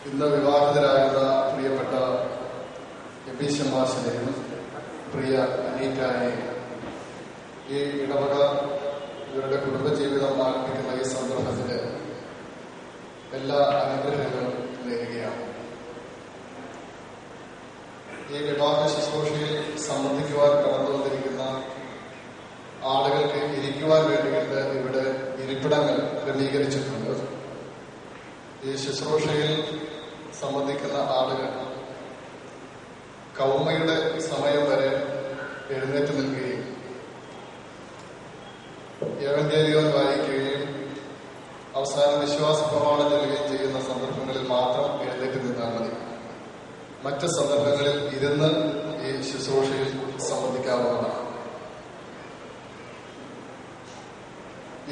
ഇന്ന് വിവാഹിതരാകുന്ന പ്രിയപ്പെട്ട എബീശമാശിനെയും പ്രിയ അനീറ്റായെയും ഈ ഇടവക ഇവരുടെ കുടുംബജീവിതം ആരംഭിക്കുന്ന ഈ സന്ദർഭത്തിൽ എല്ലാ അനുഗ്രഹങ്ങളും നേരുകയാണ്. ഈ വിവാഹ ശുശ്രൂഷയിൽ സംബന്ധിക്കുവാൻ കടന്നു വന്നിരിക്കുന്ന ആളുകൾക്ക് ഇരിക്കുവാൻ വേണ്ടിയിട്ട് ഇവിടെ ഇരിപ്പിടങ്ങൾ ക്രമീകരിച്ചിട്ടുണ്ട്. ഈ ശുശ്രൂഷയിൽ സംബന്ധിക്കുന്ന ആളുകൾ കൗമയുടെ സമയം വരെ എഴുന്നേറ്റ് നിൽക്കുകയും എവങ്കേലിയോൻ വായിക്കുകയും അവസാനം വിശ്വാസ പ്രമാണം നൽകുകയും ചെയ്യുന്ന സന്ദർഭങ്ങളിൽ മാത്രം എഴുന്നേറ്റ് നിന്നാൽ മതി. മറ്റ് സന്ദർഭങ്ങളിൽ ഇരുന്ന് ഈ ശുശ്രൂഷയിൽ സംബന്ധിക്കാവുന്നതാണ്.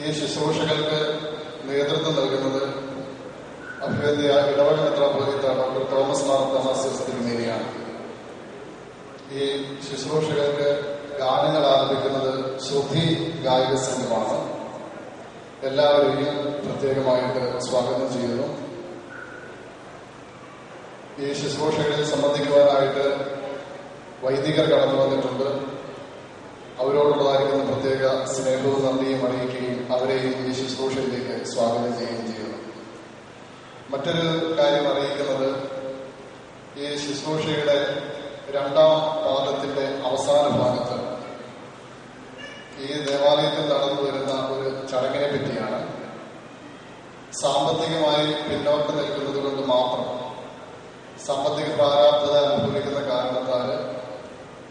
ഈ ശുശ്രൂഷകൾക്ക് നേതൃത്വം നൽകുന്നത് അഭിവന്യ ഇടവക മെത്രാപ്പൊലീത്ത ഡോക്ടർ തോമസ് മാർ തമാസ്യോസ് തിരുമേനിയാണ്. ഈ ശുശ്രൂഷകൾക്ക് ഗാനങ്ങൾ ആലപിക്കുന്നത് ശ്രുതി ഗായക സംഘമാണ്. എല്ലാവരെയും പ്രത്യേകമായിട്ട് സ്വാഗതം ചെയ്യുന്നു. ഈ ശുശ്രൂഷകളിൽ സംബന്ധിക്കുവാനായിട്ട് വൈദികർ കടന്നു വന്നിട്ടുണ്ട്. അവരോടുള്ളതായിരിക്കുന്ന പ്രത്യേക സ്നേഹവും നന്ദിയും അറിയിക്കുകയും അവരെയും ഈ ശുശ്രൂഷയിലേക്ക് സ്വാഗതം ചെയ്യുകയും ചെയ്യുന്നു. മറ്റൊരു കാര്യം അറിയിക്കുന്നത്, ഈ ശുശ്രൂഷയുടെ രണ്ടാം പാദത്തിന്റെ അവസാന ഭാഗത്ത് ഈ ദേവാലയത്തിൽ നടന്നു വരുന്ന ഒരു ചടങ്ങിനെ പറ്റിയാണ്. സാമ്പത്തികമായി പിന്നോട്ട് നിൽക്കുന്നത് കൊണ്ട് മാത്രം, സാമ്പത്തിക പ്രാരാബ്ധത അനുഭവിക്കുന്ന കാരണത്താൽ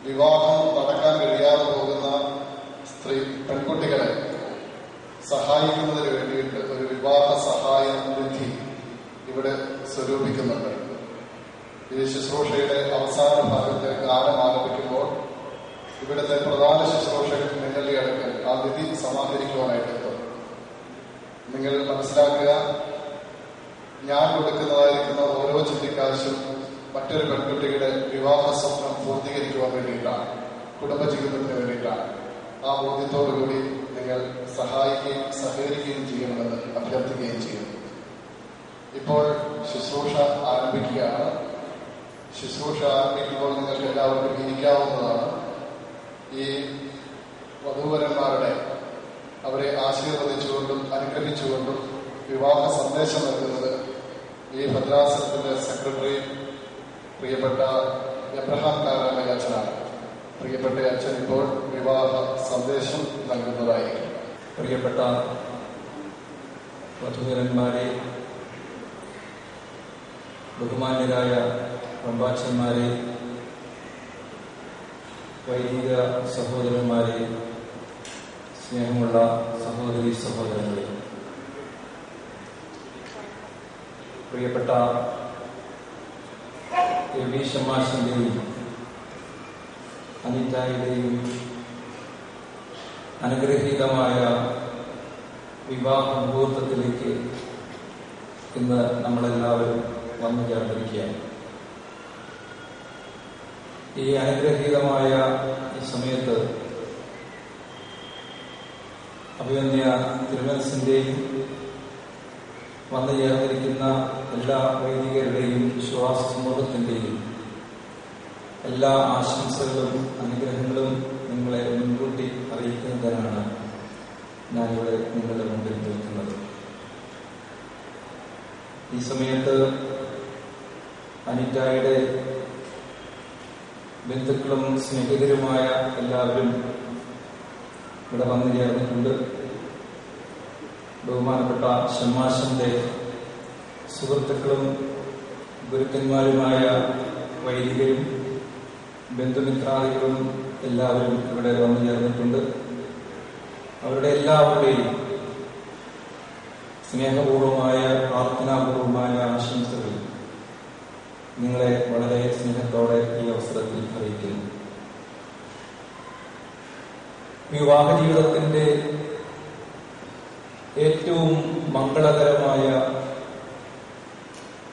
വിവാഹം നടക്കാൻ കഴിയാതെ പോകുന്ന പെൺകുട്ടികളെ സഹായിക്കുന്നതിന് വേണ്ടിയിട്ട് ഒരു വിവാഹ സഹായ നിധി ഇവിടെ സ്വരൂപിക്കുന്നുണ്ട്. ഈ ശുശ്രൂഷയുടെ അവസാന ഭാഗത്ത് ഗാനം ആലപിക്കുമ്പോൾ ഇവിടുത്തെ പ്രധാന ശുശ്രൂഷകൻ നിങ്ങളുടെ അടുക്കൽ ആ നിധി സമാഹരിക്കുവാനായിട്ട് എത്തും. നിങ്ങൾ മനസ്സിലാക്കുക, ഞാൻ കൊടുക്കുന്നതായിരിക്കുന്ന ഓരോ ചിന്തിക്കാശും മറ്റൊരു പെൺകുട്ടിയുടെ വിവാഹ സ്വപ്നം പൂർത്തീകരിക്കുവാൻ വേണ്ടിയിട്ടാണ്, കുടുംബജീവിതത്തിന് വേണ്ടിയിട്ടാണ്. ആ ബോധ്യത്തോടുകൂടി നിങ്ങൾ സഹായിക്കുകയും സഹകരിക്കുകയും ചെയ്യണമെന്ന് അഭ്യർത്ഥിക്കുകയും ചെയ്യുന്നു. ഇപ്പോൾ ശുശ്രൂഷ ആരംഭിക്കുകയാണ്. ശുശ്രൂഷ ആരംഭിക്കുമ്പോൾ നിങ്ങൾക്ക് എല്ലാവർക്കും ഇരിക്കാവുന്നതാണ്. ഈ വധൂവരന്മാരുടെ അവരെ ആശീർവദിച്ചുകൊണ്ടും അനുഗ്രഹിച്ചുകൊണ്ടും വിവാഹ സന്ദേശം നൽകുന്നത് ഈ ഭദ്രാസനത്തിന്റെ സെക്രട്ടറി പ്രിയപ്പെട്ട എബ്രഹാം കാരാമ അച്ഛനാണ്. പ്രിയപ്പെട്ട അച്ഛൻ ഇപ്പോൾ വിവാഹ സന്ദേശം നൽകുന്നതായിരിക്കും. പ്രിയപ്പെട്ട വധൂവരന്മാരെ, ബഹുമാന്യരായ പ്രഭാഷന്മാരെ, വൈദിക സഹോദരന്മാരെ, സ്നേഹമുള്ള സഹോദരി സഹോദരങ്ങളെ, പ്രിയപ്പെട്ട എബീശമാശിന്റെയും അനിതായുടെയും അനുഗ്രഹീതമായ വിവാഹ മുഹൂർത്തത്തിലേക്ക് ഇന്ന് നമ്മളെല്ലാവരും വന്നു ചേർന്നിരിക്കുകയാണ്. ഈ അനുഗ്രഹീതമായ ഈ സമയത്ത് അഭിവന്യ തിരുമനസിന്റെയും വന്നു ചേർന്നിരിക്കുന്ന എല്ലാ വൈദികരുടെയും വിശ്വാസ സമൂഹത്തിന്റെയും എല്ലാ ആശംസകളും അനുഗ്രഹങ്ങളും നിങ്ങളെ മുൻകൂട്ടി അറിയിക്കുന്നതിനാണ് ഞാനിവിടെ നിങ്ങളുടെ മുമ്പിൽ നിൽക്കുന്നത്. ഈ സമയത്ത് അനിറ്റായുടെ ബന്ധുക്കളും സ്നേഹിതരുമായ എല്ലാവരും ഇവിടെ വന്നു ചേർന്നിട്ടുണ്ട്. ബഹുമാനപ്പെട്ട ഷമ്മാശന്റെ സുഹൃത്തുക്കളും ഗുരുക്കന്മാരുമായ വൈദികരും ബന്ധുമിത്രാദികളും എല്ലാവരും ഇവിടെ വന്നു ചേർന്നിട്ടുണ്ട്. അവരുടെ എല്ലാവരുടെയും സ്നേഹപൂർവമായ പ്രാർത്ഥനാപൂർവമായ ആശംസകൾ നിങ്ങളെ വളരെ സ്നേഹത്തോടെ ഈ അവസരത്തിൽ അറിയിക്കുന്നു. വിവാഹ ജീവിതത്തിന്റെ ഏറ്റവും മംഗളകരമായ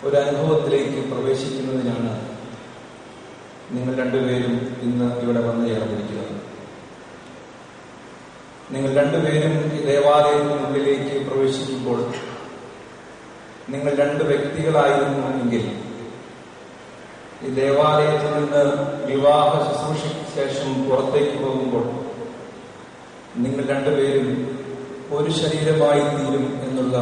ഒരനുഭവത്തിലേക്ക് പ്രവേശിക്കുന്നതിനാണ് നിങ്ങൾ രണ്ടുപേരും ഇന്ന് ഇവിടെ വന്നു ചേർന്നിരിക്കുന്നത്. നിങ്ങൾ രണ്ടുപേരും ഈ ദേവാലയത്തിനുള്ളിലേക്ക് പ്രവേശിക്കുമ്പോൾ നിങ്ങൾ രണ്ട് വ്യക്തികളായിരുന്നുവെങ്കിൽ ഈ ദേവാലയത്തിൽ നിന്ന് വിവാഹ ശുശ്രൂഷയ്ക്ക് ശേഷം പുറത്തേക്ക് പോകുമ്പോൾ നിങ്ങൾ രണ്ടുപേരും ഒരു ശരീരമായി തീരും എന്നുള്ള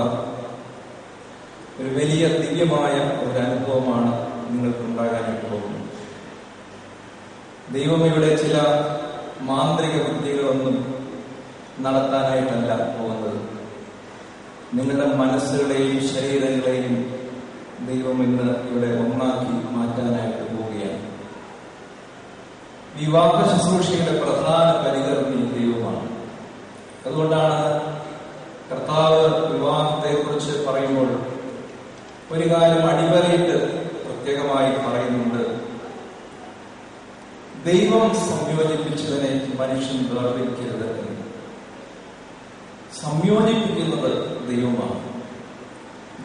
ഒരു വലിയ ദിവ്യമായ ഒരു അനുഭവമാണ് നിങ്ങൾക്കുണ്ടാകാനായിട്ട് പോകുന്നത്. ദൈവം ഇവിടെ ചില മാന്ത്രിക ബുദ്ധികളൊന്നും നടത്താനായിട്ടല്ല പോകുന്നത്. നിങ്ങളുടെ മനസ്സുകളെയും ശരീരങ്ങളെയും ദൈവം ഇന്ന് ഇവിടെ ഒന്നാക്കി മാറ്റാനായിട്ട് പോവുകയാണ്. വിവാഹ ശുശ്രൂഷയുടെ പ്രധാന പരികർമ്മി ദൈവമാണ്. അതുകൊണ്ടാണ് കർത്താവ് വിവാഹത്തെക്കുറിച്ച് പറയുമ്പോൾ ഒരു കാര്യം അടിവരയിട്ട് പ്രത്യേകമായി പറയുന്നുണ്ട്. ദൈവം സംയോജിപ്പിച്ചതിനെ മനുഷ്യൻ വേർതിരിക്കരുത് എന്ന്. സംയോജിപ്പിക്കുന്നത് ദൈവമാണ്.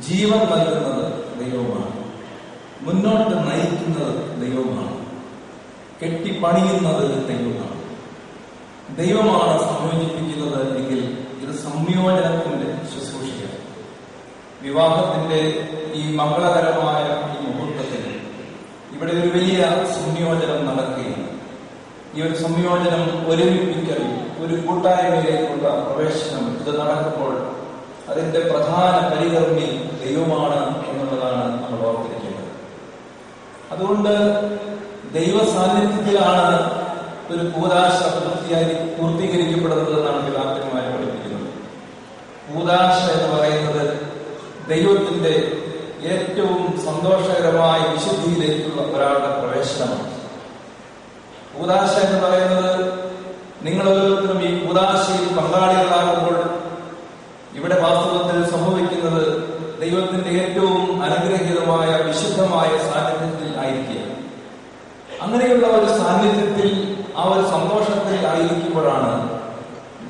ജീവൻ നൽകുന്നത് ദൈവമാണ്. മുന്നോട്ട് നയിക്കുന്നത് ദൈവമാണ്. കെട്ടിപ്പണിയുന്നത് ദൈവമാണ്. ദൈവമാണ് സംയോജിപ്പിക്കുന്നത് എങ്കിൽ ഇത് സംയോജനത്തിന്റെ ശുശ്രൂഷയാണ്. വിവാഹത്തിന്റെ ഈ മംഗളകരമായ ഈ മുഹൂർത്തത്തിൽ ഇവിടെ ഒരു വലിയ സംയോജനം നടക്കുകയാണ്. ഈ ഒരു സംയോജനം ഒരുമിപ്പിക്കൽ, ഒരു കൂട്ടായ്മയിലേക്കുള്ള പ്രവേശനം ഇത് നടക്കുമ്പോൾ അതിന്റെ പ്രധാന പരികർമ്മി ദൈവമാണ് എന്നുള്ളതാണ് നമ്മൾ ഓർത്തിരിക്കേണ്ടത്. അതുകൊണ്ട് ദൈവ സാന്നിധ്യത്തിലാണ് ഒരു കൂദാശ പൂർത്തീകരിക്കപ്പെടുന്നത് എന്നാണ് പിതാക്കന്മാർ പഠിപ്പിക്കുന്നത്. കൂദാശ എന്ന് പറയുന്നത് ദൈവത്തിന്റെ ഏറ്റവും സന്തോഷകരമായ വിശുദ്ധിയിലേക്കുള്ള ഒരാളുടെ പ്രവേശനമാണ്. കൂദാശ എന്ന് പറയുന്നത് നിങ്ങൾ ഓരോരുത്തരും ഈ കൂദാശയിൽ പങ്കാളികളാകുമ്പോൾ ഇവിടെ വാസ്തവത്തിൽ സംഭവിക്കുന്നത് ദൈവത്തിന്റെ ഏറ്റവും അനുഗ്രഹീതമായ വിശുദ്ധമായ സാന്നിധ്യത്തിൽ ആയിരിക്കുക. അങ്ങനെയുള്ള ഒരു സാന്നിധ്യത്തിൽ ആ ഒരു സന്തോഷത്തിൽ ആയിരിക്കുമ്പോഴാണ്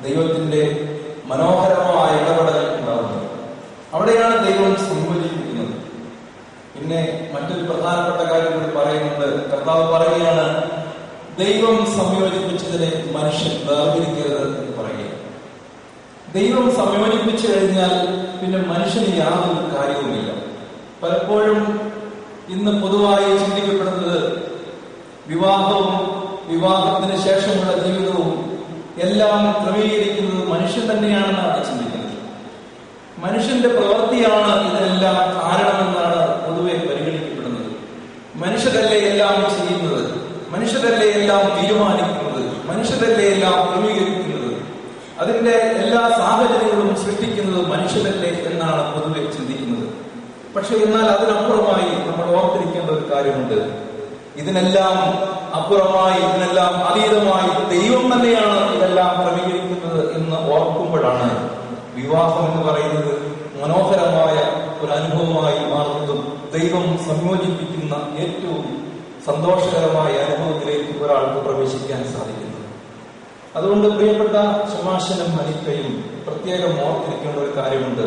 ദൈവത്തിന്റെ മനോഹരമായ ഇടപെടൽ ഉണ്ടാകുന്നത്. അവിടെയാണ് ദൈവം സംയോജിപ്പിക്കുന്നത്. പിന്നെ മറ്റൊരു പ്രധാനപ്പെട്ട കാര്യം കൂടി പറയുന്നുണ്ട്. കർത്താവ് പറയുകയാണ്, ദൈവം സംയോജിപ്പിച്ചതിനെ മനുഷ്യൻ വേർതിരിക്കരുത് എന്ന് പറയുക. ദൈവം സംയോജിപ്പിച്ചു കഴിഞ്ഞാൽ പിന്നെ മനുഷ്യന് യാതൊരു കാര്യവുമില്ല. പലപ്പോഴും ഇന്ന് പൊതുവായി ചിന്തിക്കപ്പെടുന്നത് വിവാഹവും വിവാഹത്തിന് ശേഷമുള്ള ജീവിതവും എല്ലാം ക്രമീകരിക്കുന്നത് മനുഷ്യൻ തന്നെയാണെന്നാണ് ചിന്തിക്കുന്നത്. മനുഷ്യന്റെ പ്രവൃത്തിയാണ് ഇതിനെല്ലാം കാരണമെന്നാണ് പൊതുവെ പരിഗണിക്കപ്പെടുന്നത്. മനുഷ്യരല്ലേ എല്ലാം ചെയ്യുന്നത്, മനുഷ്യരല്ലേ എല്ലാം തീരുമാനിക്കുന്നത്, മനുഷ്യരല്ലേ എല്ലാം ക്രമീകരിക്കുന്നത്, അതിന്റെ എല്ലാ സാഹചര്യങ്ങളും സൃഷ്ടിക്കുന്നത് മനുഷ്യരല്ലേ എന്നാണ് പൊതുവെ ചിന്തിക്കുന്നത്. പക്ഷെ എന്നാൽ അതിനപ്പുറമായി നമ്മൾ ഓർത്തിരിക്കേണ്ട ഒരു കാര്യമുണ്ട്. ഇതിനെല്ലാം അപ്പുറമായി, ഇതിനെല്ലാം അതീതമായി ദൈവം തന്നെയാണ് ഇതെല്ലാം ക്രമീകരിക്കുന്നത് എന്ന് ഓർക്കുമ്പോഴാണ് വിവാഹം എന്ന് പറയുന്നത് മനോഹരമായ ഒരു അനുഭവമായി മാറുന്നതും ദൈവം സംയോജിപ്പിക്കുന്ന ഏറ്റവും സന്തോഷകരമായ അനുഭവത്തിലേക്ക് ഒരാൾക്ക് പ്രവേശിക്കാൻ സാധിക്കുന്നത്. അതുകൊണ്ട് പ്രിയപ്പെട്ട ശമാശനും മനിക്കയും പ്രത്യേകം ഓർത്തിരിക്കേണ്ട ഒരു കാര്യമുണ്ട്.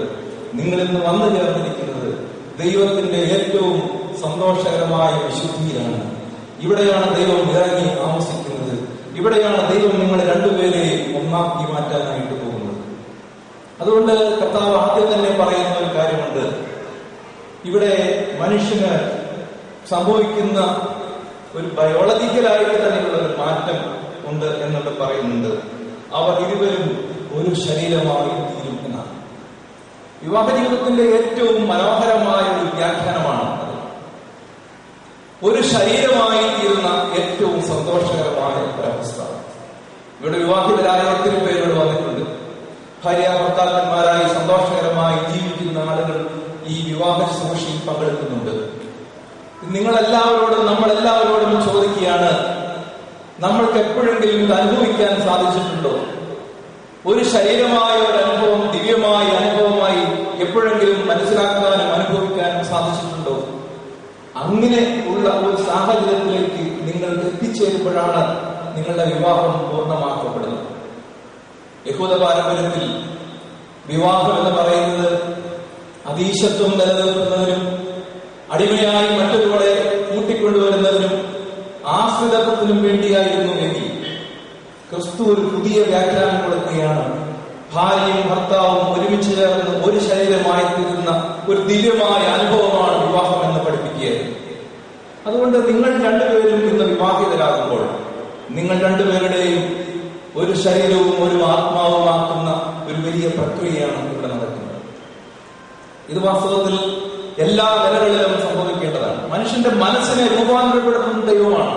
നിങ്ങൾ ഇന്ന് വന്നു ചേർന്നിരിക്കുന്നത് ദൈവത്തിന്റെ ഏറ്റവും സന്തോഷകരമായ വിശുദ്ധിയിലാണ്. ഇവിടെയാണ് ദൈവം ഇറങ്ങി താമസിക്കുന്നത്. ഇവിടെയാണ് ദൈവം നിങ്ങളെ രണ്ടുപേരെയും ഒന്നാക്കി മാറ്റാനായിട്ട് പോകുന്നത്. അതുകൊണ്ട് കർത്താവ് ആദ്യം തന്നെ പറയുന്ന ഒരു കാര്യമുണ്ട്. ഇവിടെ മനുഷ്യന് സംഭവിക്കുന്ന ഒരു ബയോളജിക്കലായിട്ട് തന്നെയുള്ള ഒരു മാറ്റം ഉണ്ട് എന്നുള്ളത് പറയുന്നുണ്ട്. അവർ ഇരുവരും ഒരു ശരീരമായി തീരും എന്നാണ്. വിവാഹ ജീവിതത്തിന്റെ ഏറ്റവും മനോഹരമായ ഒരു വ്യാഖ്യാനമാണ് അത്. ഒരു ശരീരമായി തീരുന്ന ഏറ്റവും സന്തോഷകരമായ ഒരവസ്ഥ. ഇവിടെ വിവാഹിതരായ ഒത്തിരി പേരോട് വന്നിട്ടുണ്ട്. ഭാര്യ ഭർത്താക്കന്മാരായി സന്തോഷകരമായി ജീവിക്കുന്ന ആളുകൾ ഈ വിവാഹ ശുശ്രൂഷയിൽ പങ്കെടുക്കുന്നുണ്ട്. നിങ്ങളെല്ലാവരോടും നമ്മളെല്ലാവരോടും ചോദിക്കുകയാണ്, നമ്മൾക്ക് എപ്പോഴെങ്കിലും ഇത് അനുഭവിക്കാൻ സാധിച്ചിട്ടുണ്ടോ? ഒരു ശരീരമായ ഒരു അനുഭവം ദിവ്യമായ അനുഭവമായി എപ്പോഴെങ്കിലും മനസ്സിലാക്കാനും അനുഭവിക്കാനും സാധിച്ചിട്ടുണ്ടോ? അങ്ങനെ ഉള്ള ഒരു സാഹചര്യത്തിലേക്ക് നിങ്ങൾ എത്തിച്ചേരുമ്പോഴാണ് നിങ്ങളുടെ വിവാഹം പൂർണ്ണമാക്കപ്പെടുന്നത്. യഹൂദ പാരമ്പര്യത്തിൽ വിവാഹം എന്ന് പറയുന്നത് അതീശത്വം നിലനിർത്തുന്നതിനും അടിമയായി മറ്റൊരുവളെ കൂട്ടിക്കൊണ്ടുവരുന്നതിനും ആശ്രിതത്വത്തിനും വേണ്ടിയായിരുന്നു എങ്കിൽ ക്രിസ്തു ഒരു പുതിയ വ്യാഖ്യാനം കൊടുക്കുകയാണ്. ഭാര്യയും ഭർത്താവും ഒരുമിച്ച് ചേർന്ന് ഒരു ശരീരമായി തീരുന്ന ഒരു ദിവ്യമായ അനുഭവമാണ് വിവാഹം എന്ന് പഠിപ്പിക്കുകയായിരുന്നു. അതുകൊണ്ട് നിങ്ങൾ രണ്ടുപേരും ഇന്ന് വിവാഹിതരാകുമ്പോൾ നിങ്ങൾ രണ്ടുപേരുടെയും ഒരു ശരീരവും ഒരു ആത്മാവുമാക്കുന്ന ഒരു വലിയ പ്രക്രിയയാണ് ഇവിടെ നടക്കുന്നത്. ഇത് വാസ്തവത്തിൽ എല്ലാ നിലകളിലും സംഭവിക്കേണ്ടതാണ്. മനുഷ്യന്റെ മനസ്സിനെ രൂപാന്തരപ്പെടുത്തുന്ന ദൈവമാണ്,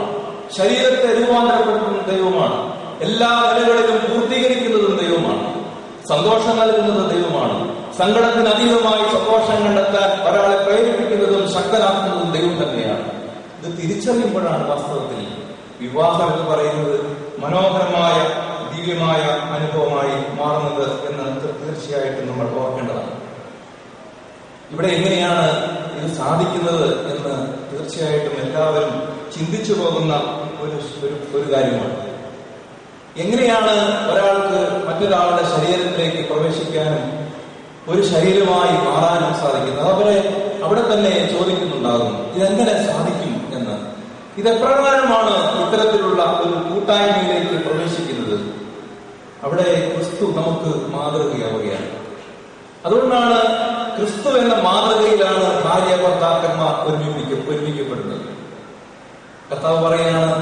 ശരീരത്തെ രൂപാന്തരപ്പെടുത്തുന്ന ദൈവമാണ്, എല്ലാ നിലകളിലും പൂർത്തീകരിക്കുന്നതും ദൈവമാണ്, സന്തോഷം നൽകുന്നത് ദൈവമാണ്, സങ്കടത്തിന് അതീതമായി സന്തോഷം കണ്ടെത്താൻ ഒരാളെ പ്രേരിപ്പിക്കുന്നതും ശക്തനാക്കുന്നതും ദൈവം തന്നെയാണ്. ഇത് തിരിച്ചറിയുമ്പോഴാണ് വാസ്തവത്തിൽ വിവാഹം എന്ന് പറയുന്നത് മനോഹരമായ ദിവ്യമായ അനുഭവമായി മാറുന്നത് എന്ന് തീർച്ചയായിട്ടും നമ്മൾ ഓർക്കേണ്ടതാണ്. ഇവിടെ എങ്ങനെയാണ് ഇത് സാധിക്കുന്നത് എന്ന് തീർച്ചയായിട്ടും എല്ലാവരും ചിന്തിച്ചു പോകുന്ന ഒരു കാര്യമാണ്. എങ്ങനെയാണ് ഒരാൾക്ക് മറ്റൊരാളുടെ ശരീരത്തിലേക്ക് പ്രവേശിക്കാനും ഒരു ശരീരമായി മാറാനും സാധിക്കുന്നത്? അവരെ അവിടെ തന്നെ ചോദിക്കുന്നുണ്ടാകും, ഇതെങ്ങനെ സാധിക്കും എന്ന്. ഇതെപ്രകാരമാണ് ഇത്തരത്തിലുള്ള ഒരു കൂട്ടായ്മയിലേക്ക് പ്രവേശിക്കുന്നത്? അവിടെ ക്രിസ്തു നമുക്ക് മാതൃകയാവുകയാണ്. അതുകൊണ്ടാണ് ക്രിസ്തു എന്ന മാതൃകയിലാണ് ഭാര്യ ഭർത്താക്കന്മാർ ഒരുമിക്കപ്പെടുന്നത്. കർത്താവ് പറയാണ്,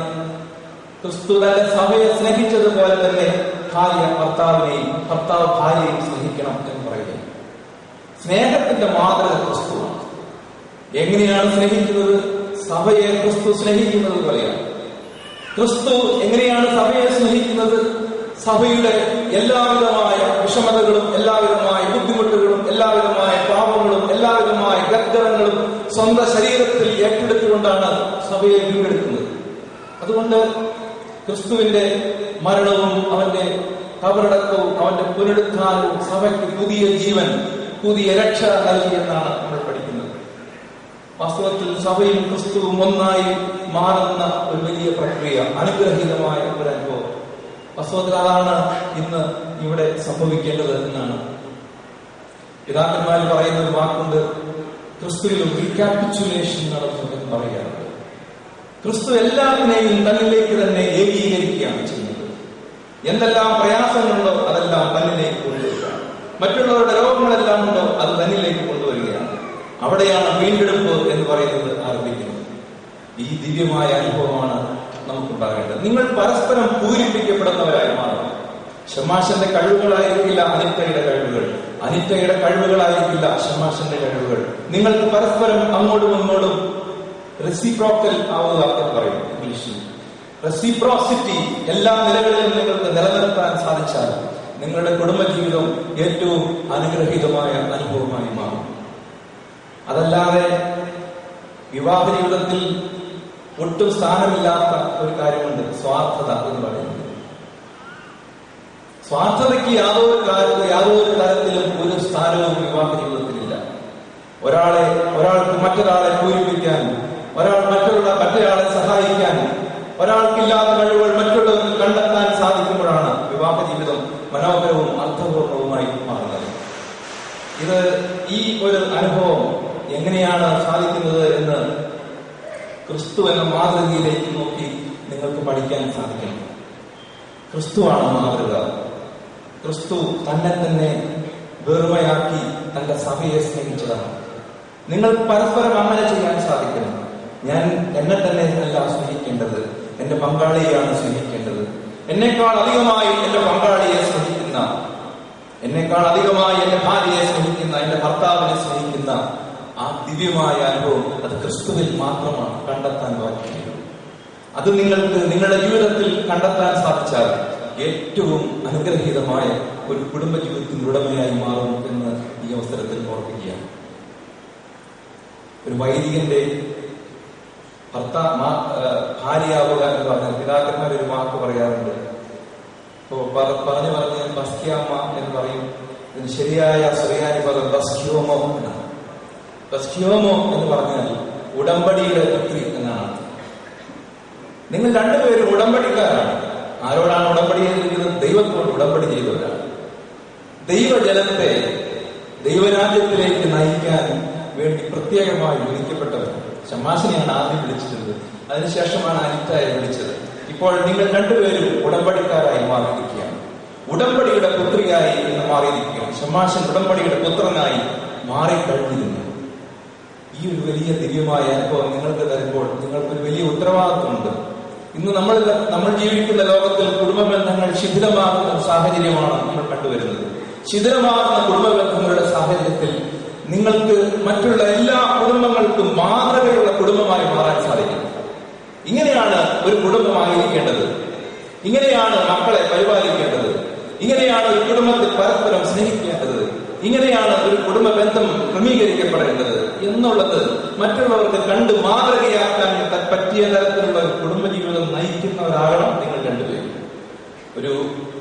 ക്രിസ്തു തന്റെ സഭയെ സ്നേഹിച്ചതുപോലെ തന്നെ ഭാര്യ ഭർത്താവിനെയും ഭർത്താവ് ഭാര്യയെയും സ്നേഹിക്കണം എന്ന് പറയുന്നത്. സ്നേഹത്തിന്റെ മാതൃക ക്രിസ്തുവാണ്. എങ്ങനെയാണ് സ്നേഹിക്കുന്നത്? സഭയെ ക്രിസ്തു സ്നേഹിക്കുന്നത് പോലെയാണ്. ക്രിസ്തു എങ്ങനെയാണ് സഭയെ സ്നേഹിക്കുന്നത്? സഭയുടെ എല്ലാവിധമായ വിഷമതകളും എല്ലാവിധമായ ബുദ്ധിമുട്ടുകളും എല്ലാവിധമായ പാപങ്ങളും എല്ലാവിധമായ ഗദ്ഗതങ്ങളും സ്വന്തം ശരീരത്തിൽ ഏറ്റെടുത്തുകൊണ്ടാണ് സഭയെ വീണ്ടെടുക്കുന്നത്. അതുകൊണ്ട് ക്രിസ്തുവിന്റെ മരണവും അവന്റെ കബറടക്കവും അവന്റെ പുനരുത്ഥാനവും സഭയ്ക്ക് പുതിയ ജീവൻ, പുതിയ രക്ഷ നൽകിയെന്നാണ് നമ്മൾ പഠിക്കുന്നത്. വാസ്തവത്തിൽ സഭയും ക്രിസ്തുവും ഒന്നായി മാറുന്ന ഒരു വലിയ പ്രക്രിയ, അനുഗ്രഹീതമായ ഒരു അനുഭവം. വാസ്തവത്തിൽ അതാണ് ഇന്ന് ഇവിടെ സംഭവിക്കേണ്ടത് എന്നാണ് പിതാക്കന്മാർ പറയുന്ന ഒരു വാക്കുണ്ട്, ക്രിസ്തുവിൽ റീകാപ്പിച്ചുലേഷൻ നടന്നു എന്ന് പറയാറുണ്ട്. ക്രിസ്തു എല്ലാത്തിനെയും തന്നിലേക്ക് തന്നെ ഏകീകരിക്കുകയാണ് ചെയ്യുന്നത്. എന്തെല്ലാം പ്രയാസങ്ങളുണ്ടോ അതെല്ലാം തന്നിലേക്ക് കൊണ്ടുവരികയാണ്. മറ്റുള്ളവരുടെ രോഗങ്ങളെല്ലാം ഉണ്ടോ അത് തന്നിലേക്ക് കൊണ്ടുവരികയാണ്. അവിടെയാണ് വീണ്ടെടുപ്പ് എന്ന് പറയുന്നത് ആരംഭിക്കുന്നത്. ഈ ദിവ്യമായ അനുഭവമാണ് നമുക്കുണ്ടാകേണ്ടത്. നിങ്ങൾ പരസ്പരം പൂരിപ്പിക്കപ്പെടുന്നവരായി മാറണം. ഷമാശന്റെ കഴിവുകളായിരിക്കില്ല അനിറ്റയുടെ കഴിവുകൾ, അനിറ്റയുടെ കഴിവുകളായിരിക്കില്ല ഷമാശന്റെ കഴിവുകൾ. നിങ്ങൾക്ക് പരസ്പരം അങ്ങോട്ടും ഇങ്ങോട്ടും റെസിപ്രോക്കൽ ആവുക എന്ന് പറയും ഇംഗ്ലീഷിൽ. റെസിപ്രോസിറ്റി എല്ലാ നിലകളിലും നിങ്ങൾക്ക് നിലനിർത്താൻ സാധിച്ചാൽ നിങ്ങളുടെ കുടുംബജീവിതം ഏറ്റവും അനുഗ്രഹീതമായ അനുഭവമായി മാറും. അതല്ലാതെ വിവാഹ ജീവിതത്തിൽ ഒട്ടും സ്ഥാനമില്ലാത്ത ഒരു കാര്യമുണ്ട്, സ്വാർത്ഥത എന്ന് പറയുന്നത്. സ്വാർത്ഥതയ്ക്ക് യാതൊരു തരത്തിലും ഒരു സ്ഥാനവും വിവാഹ ജീവിതത്തിലില്ല. ഒരാൾക്ക് മറ്റൊരാളെ പൂരിപ്പിക്കാൻ, മറ്റൊരാളെ സഹായിക്കാൻ, ഒരാൾക്കില്ലാത്ത കഴിവുകൾ മറ്റുള്ളവർക്ക് കണ്ടെത്താൻ സാധിക്കുമ്പോഴാണ് വിവാഹ ജീവിതം മനോഹരവും അർത്ഥപൂർണവുമായി മാറുന്നത്. ഈ ഒരു അനുഭവം എങ്ങനെയാണ് സാധിക്കുന്നത് എന്ന് ക്രിസ്തു എന്ന മാതൃകയിലേക്ക് നോക്കി നിങ്ങൾക്ക് പഠിക്കാൻ സാധിക്കണം. ക്രിസ്തുവാണ് മാതൃക. ക്രിസ്തു തന്നെ തന്നെ വെറുമയാക്കി തന്റെ സഭയെ സ്നേഹിച്ചതാണ്. നിങ്ങൾ പരസ്പരം അങ്ങനെ ചെയ്യാൻ സാധിക്കണം. ഞാൻ എന്നെ തന്നെ അല്ല സ്നേഹിക്കേണ്ടത്, എന്റെ പങ്കാളിയെയാണ് സ്നേഹിക്കേണ്ടത്. എന്നേക്കാൾ അധികമായി എന്റെ പങ്കാളിയെ സ്നേഹിക്കുന്ന, എന്നേക്കാൾ അധികമായി എന്റെ ഭാര്യയെ സ്നേഹിക്കുന്ന, എന്റെ ഭർത്താവിനെ സ്നേഹിക്കുന്ന ആ ദിവ്യമായ അനുഭവം അത് ക്രിസ്തുവിൽ മാത്രമാണ് കണ്ടെത്താൻ സാധിക്കുന്നത്. അത് നിങ്ങൾക്ക് നിങ്ങളുടെ ജീവിതത്തിൽ കണ്ടെത്താൻ സാധിച്ചാൽ ഏറ്റവും അനുഗ്രഹീതമായ ഒരു കുടുംബജീവിതത്തിന്റെ ഉടമയായി മാറും എന്ന് ഈ അവസരത്തിൽ ഓർപ്പിക്കുകയാണ്. ഒരു വൈദികന്റെ ഭാര്യയാവുക എന്ന് പറഞ്ഞാൽ പിതാക്കന്മാർ ഒരു വാക്ക് പറയാറുണ്ട്. പറഞ്ഞു ബസ്ക്യാമ്മ എന്ന് പറയും. ഇതിന് ശരിയായ സുറിയാനി പദം ബസ്ക്യോമോ എന്നാണ്. ബസ്ക്യോമോ എന്ന് പറഞ്ഞാൽ ഉടമ്പടിയുടെ പുത്രി എന്നാണ്. നിങ്ങൾ രണ്ടുപേരും ഉടമ്പടിക്കാരാണ്. ആരോടാണ് ഉടമ്പടി ചെയ്തിരിക്കുന്നത്? ദൈവത്തോട് ഉടമ്പടി ചെയ്തവരാണ്. ദൈവജനത്തെ ദൈവരാജ്യത്തിലേക്ക് നയിക്കാൻ വേണ്ടി പ്രത്യേകമായി വിളിക്കപ്പെട്ടവർ. ഷമ്മാസിനെയാണ് ആദ്യം വിളിച്ചിരുന്നത്, അതിനുശേഷമാണ് അനിറ്റായെ വിളിച്ചത്. ഇപ്പോൾ നിങ്ങൾ രണ്ടുപേരും ഉടമ്പടിക്കാരായി മാറിയിരിക്കുകയാണ്. ഉടമ്പടിയുടെ പുത്രിയായി ഇന്ന് മാറിയിരിക്കുകയാണ്. ഷമ്മാശൻ ഉടമ്പടിയുടെ പുത്രനായി മാറിക്കഴിഞ്ഞിരുന്നു. ഈ ഒരു വലിയ ദിവ്യമായ അനുഭവം നിങ്ങൾക്ക് തരുമ്പോൾ നിങ്ങൾക്കൊരു വലിയ ഉത്തരവാദിത്വമുണ്ട്. ഇന്ന് നമ്മൾ ജീവിക്കുന്ന ലോകത്തിൽ കുടുംബ ബന്ധങ്ങൾ ശിഥിലമാകുന്ന സാഹചര്യമാണ് നമ്മൾ കണ്ടുവരുന്നത്. ശിഥിലമാകുന്ന കുടുംബ ബന്ധങ്ങളുടെ സാഹചര്യത്തിൽ നിങ്ങൾക്ക് മറ്റുള്ള എല്ലാ കുടുംബങ്ങൾക്കും മാതൃകയുള്ള കുടുംബമായി മാറാൻ സാധിക്കും. ഇങ്ങനെയാണ് ഒരു കുടുംബമായിരിക്കേണ്ടത്. ഇങ്ങനെയാണ് മക്കളെ പരിപാലിക്കേണ്ടത്. ഇങ്ങനെയാണ് ഒരു കുടുംബത്തിൽ പരസ്പരം സ്നേഹിക്കേണ്ടത്. ഇങ്ങനെയാണ് ഒരു കുടുംബ ബന്ധം ക്രമീകരിക്കപ്പെടേണ്ടത് എന്നുള്ളത് മറ്റുള്ളവർക്ക് കണ്ട് മാതൃകയാക്കാൻ പറ്റിയ തരത്തിലുള്ള ഒരു കുടുംബജീവിതം നയിക്കുന്നവരാകണം നിങ്ങൾ രണ്ടുപേരും. ഒരു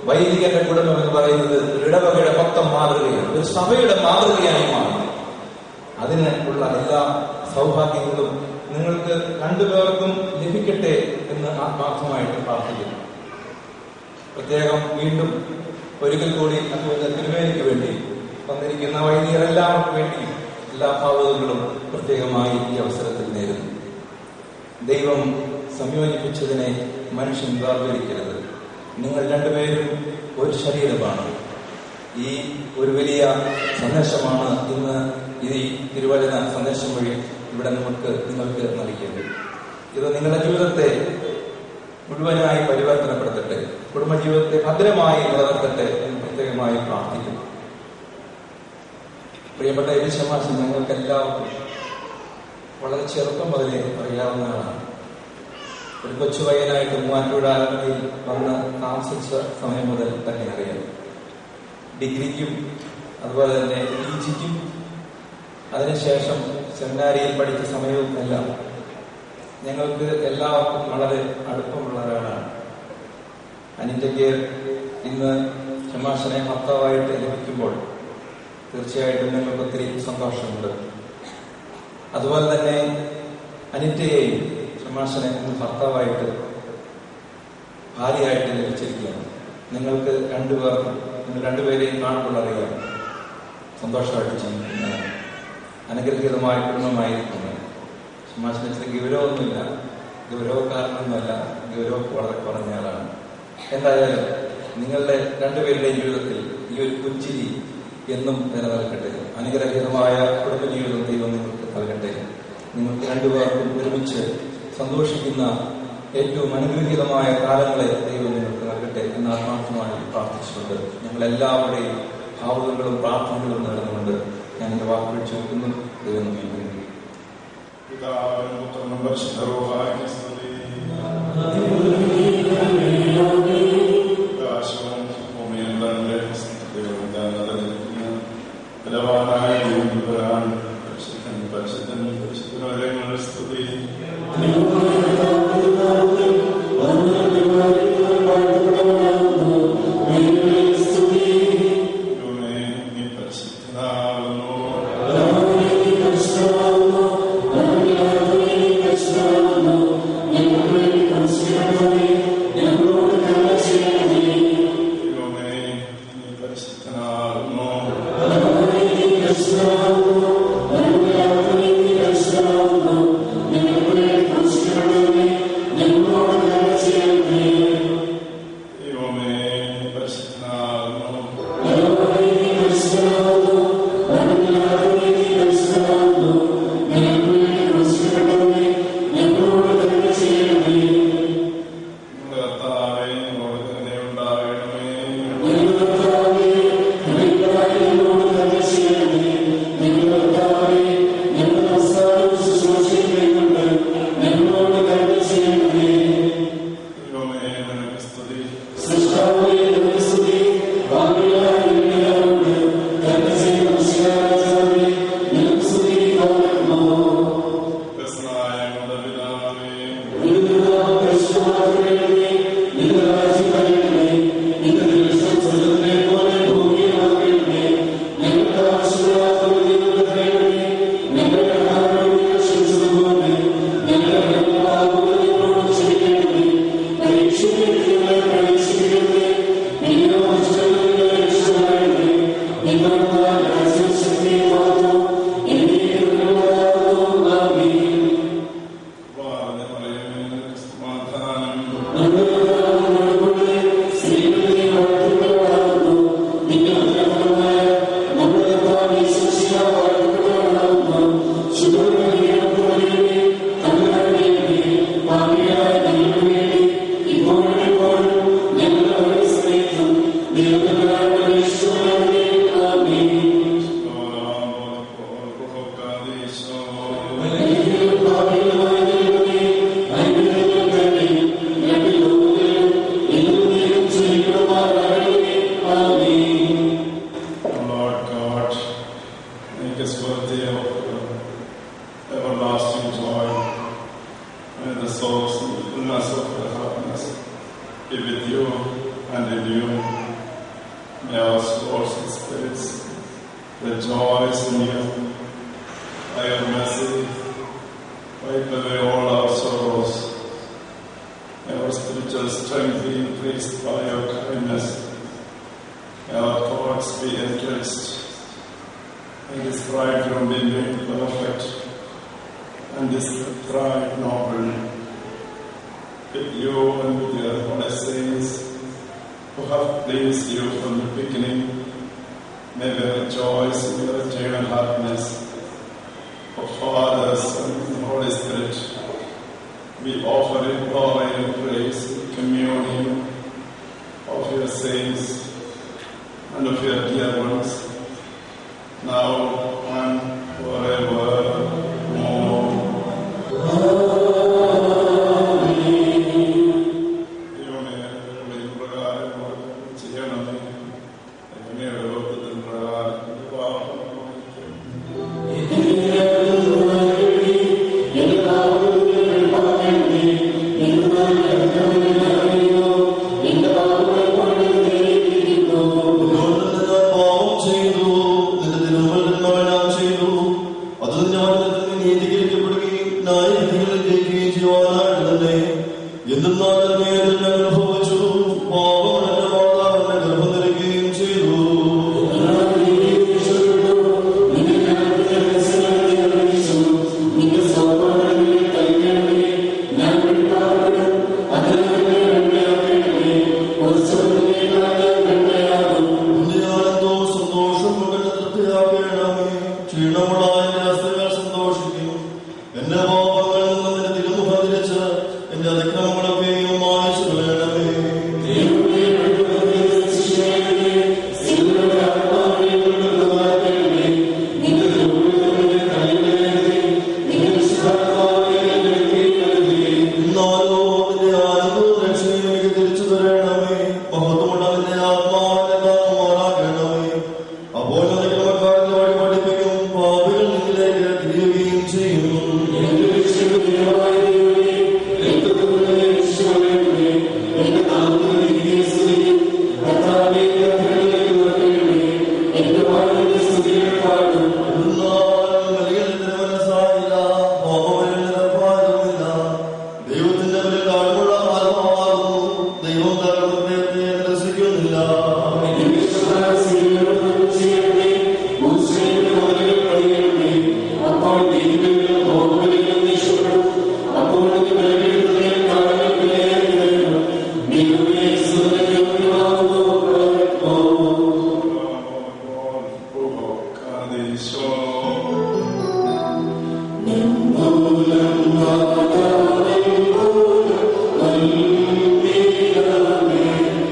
വൈദികന്റെ കുടുംബം എന്ന് പറയുന്നത് ഒരു ഇടവകയുടെ മൊത്തം മാതൃകയാണ്, ഒരു സഭയുടെ മാതൃകയായി മാറും. അതിന് ഉള്ള എല്ലാ സൗഭാഗ്യങ്ങളും നിങ്ങൾക്ക് രണ്ടുപേർക്കും ലഭിക്കട്ടെ എന്ന് ആത്മാർത്ഥമായിട്ട് പ്രാർത്ഥിക്കുന്നു. പ്രത്യേകം വീണ്ടും ഒരിക്കൽ കൂടി തിരുമേനിക്ക് വേണ്ടി വന്നിരിക്കുന്ന വൈദികരെല്ലാവർക്കും വേണ്ടി എല്ലാ ഭാവുകങ്ങളും പ്രത്യേകമായി ഈ അവസരത്തിൽ നേരുന്നു. ദൈവം സംയോജിപ്പിച്ചതിനെ മനുഷ്യൻ വേർതിരിക്കരുത്. നിങ്ങൾ രണ്ടുപേരും ഒരു ശരീരമാണ്. ഈ ഒരു വലിയ സന്ദേശമാണ് ഇന്ന് ഈ തിരുവചന സന്ദേശം വഴി ഇവിടെ നിങ്ങൾക്ക് നൽകിയത്. ഇത് നിങ്ങളുടെ ജീവിതത്തെ മുഴുവനായി പരിവർത്തനപ്പെടുത്തട്ടെ, കുടുംബജീവിതത്തെ ഭദ്രമായി നിലനിർത്തട്ടെ എന്ന് പ്രത്യേകമായി പ്രാർത്ഥിക്കുന്നു. പ്രിയപ്പെട്ട എലിശമാശൻ, ഞങ്ങൾക്ക് എല്ലാവർക്കും വളരെ ചെറുപ്പം മുതലേ അറിയാവുന്നതാണ്. ഒരു കൊച്ചു പയ്യനായിട്ട് മൂവാറ്റുപുഴ ആലപ്പുഴയിൽ വന്ന് താമസിച്ച സമയം മുതൽ തന്നെ അറിയാം. ഡിഗ്രിക്കും അതുപോലെ തന്നെ PGക്കും അതിനുശേഷം സെമിനാരിയിൽ പഠിച്ച സമയവും എല്ലാം ഞങ്ങൾക്ക് എല്ലാവർക്കും വളരെ അടുപ്പമുള്ളവരാണ്. അനിറ്റയ്ക്ക് ഇന്ന് ഷമ്മാശനെ ഭർത്താവായിട്ട് ലഭിക്കുമ്പോൾ തീർച്ചയായിട്ടും ഞങ്ങൾക്ക് ഒത്തിരി സന്തോഷമുണ്ട്. അതുപോലെ തന്നെ അനിറ്റയെയും ഷമ്മാശനെ ഇന്ന് ഭർത്താവായിട്ട് ഭാര്യയായിട്ട് ലഭിച്ചിരിക്കുകയാണ്. നിങ്ങൾക്ക് രണ്ടുപേർക്കും നിങ്ങൾ രണ്ടുപേരെയും കാണുമ്പോൾ അറിയാം സന്തോഷമായിട്ട് ജീവിക്കുന്ന അനുഗ്രഹീതമായ കുടുംബമായിരിക്കുന്നു. ഷമ്മാശന് ഇച്ചിരി ഗൗരവമൊന്നുമില്ല, ഗൗരവക്കാരനൊന്നുമല്ല, ഗൗരവം വളരെ കുറഞ്ഞാലാണ്. എന്തായാലും നിങ്ങളുടെ രണ്ടുപേരുടെയും ജീവിതത്തിൽ ഈ ഒരു പുഞ്ചിരി എന്നും നിലനിൽക്കട്ടെ. അനുഗ്രഹീതമായ കുടുംബജീവിതം ദൈവം നിങ്ങൾക്ക് നൽകട്ടെ. നിങ്ങൾക്ക് രണ്ടുപേർക്കും ഒരുമിച്ച് സന്തോഷിക്കുന്ന ഏറ്റവും അനുഗ്രഹീതമായ കാലങ്ങളെ ദൈവം നിങ്ങൾക്ക് നൽകട്ടെ എന്ന് ആത്മാർത്ഥമായി പ്രാർത്ഥിച്ചുകൊണ്ട് ഞങ്ങളെല്ലാവരുടെയും ഭാവുകങ്ങളും പ്രാർത്ഥനകളും നേർന്നുകൊണ്ട് ഞാൻ എന്റെ വാക്കുകൾ ചോദിക്കുന്നു. ദൈവം നൽകുന്നു. Thank you. and in you. May our souls and spirits rejoice in you. By your mercy, wipe away all our sorrows. May our spiritual strength be increased by your kindness. May our thoughts be encouraged. May this bridegroom be made perfect, and this bride noble. With you and with your holy saints who have pleased you from the beginning, may we rejoice in your eternal happiness. O Father, Son, and Holy Spirit, we offer in glory and praise the communion of your saints and of your dear ones, now and forevermore. Amen.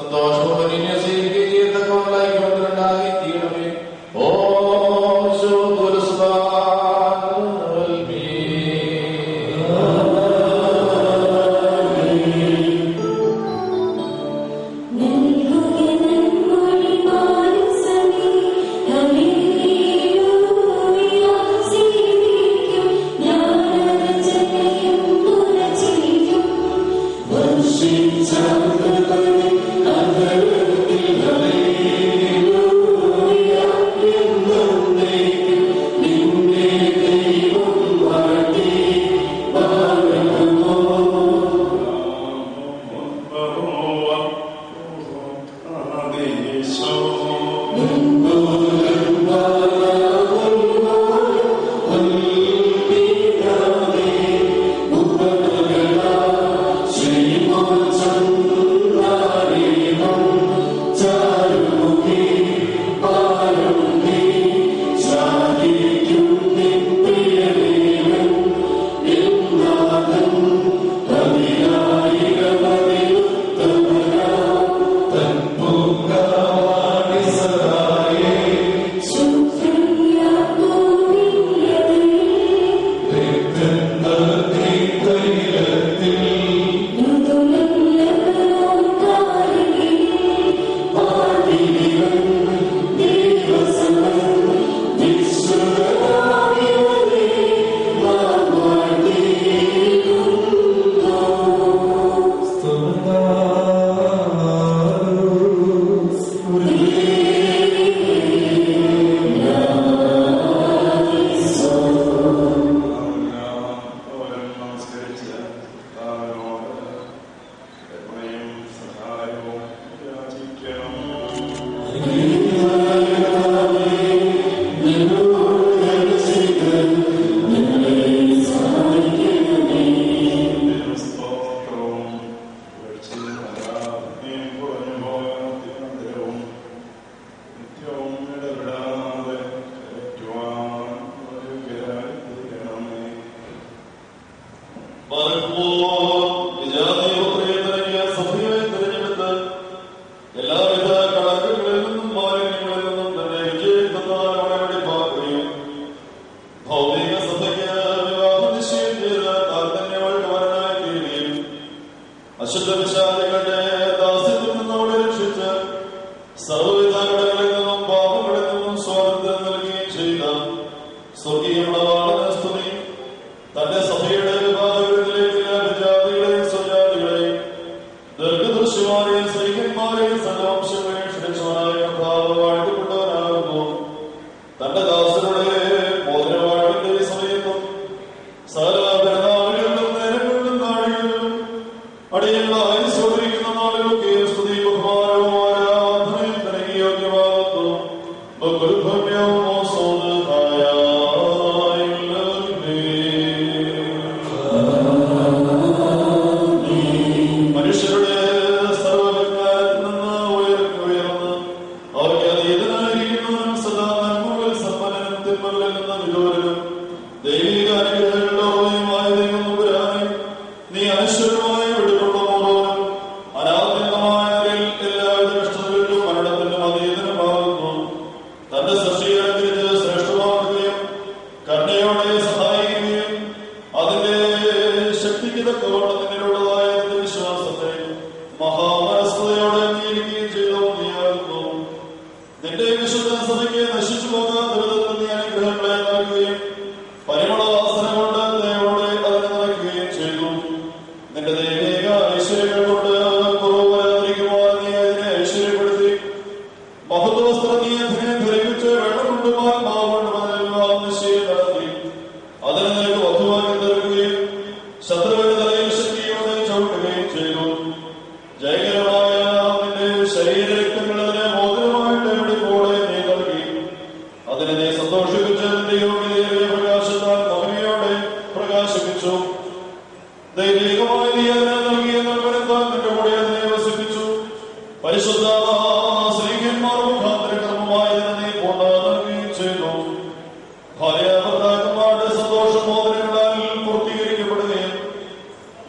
സന്തോഷപൂർവ്വം നിന്നെ സ്വീകരിക്കത്തക്കവളായി കൊണ്ടുണ്ടാകി തീരണമേ. ഓ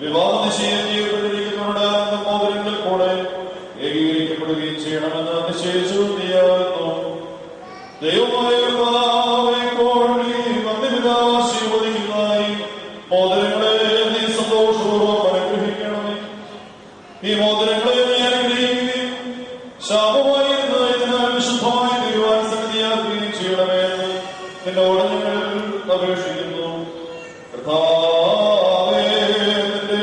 വിവാഹ നിശ്ചയം ചെയ്യപ്പെട്ടിരിക്കുന്നവരുടെ മോതിരങ്ങൾ കൂടെ ഏകീകരിക്കും. നൽകുകയും ചെയ്യണമെന്ന് നിശ്ചയിച്ചു നീയാകുന്നു. ദൈവമായ ആശീർവദിക്കുന്നതായി മോതിരങ്ങളെ നീ സന്തോഷപൂർവ്വം അനുഗ്രഹിക്കണമേ. ഈ മോതിരങ്ങളെ നീ അനുഗ്രഹിക്കുകയും ശാപമായിരുന്ന ഇതിനാൽ വിശുദ്ധമായി തീരുവാൻ സംഗതിയാക്കുകയും ചെയ്യണമേ എന്ന് നിന്നോട് ഞങ്ങൾ അപേക്ഷിക്കുന്നു. കർത്താവേ, നിന്റെ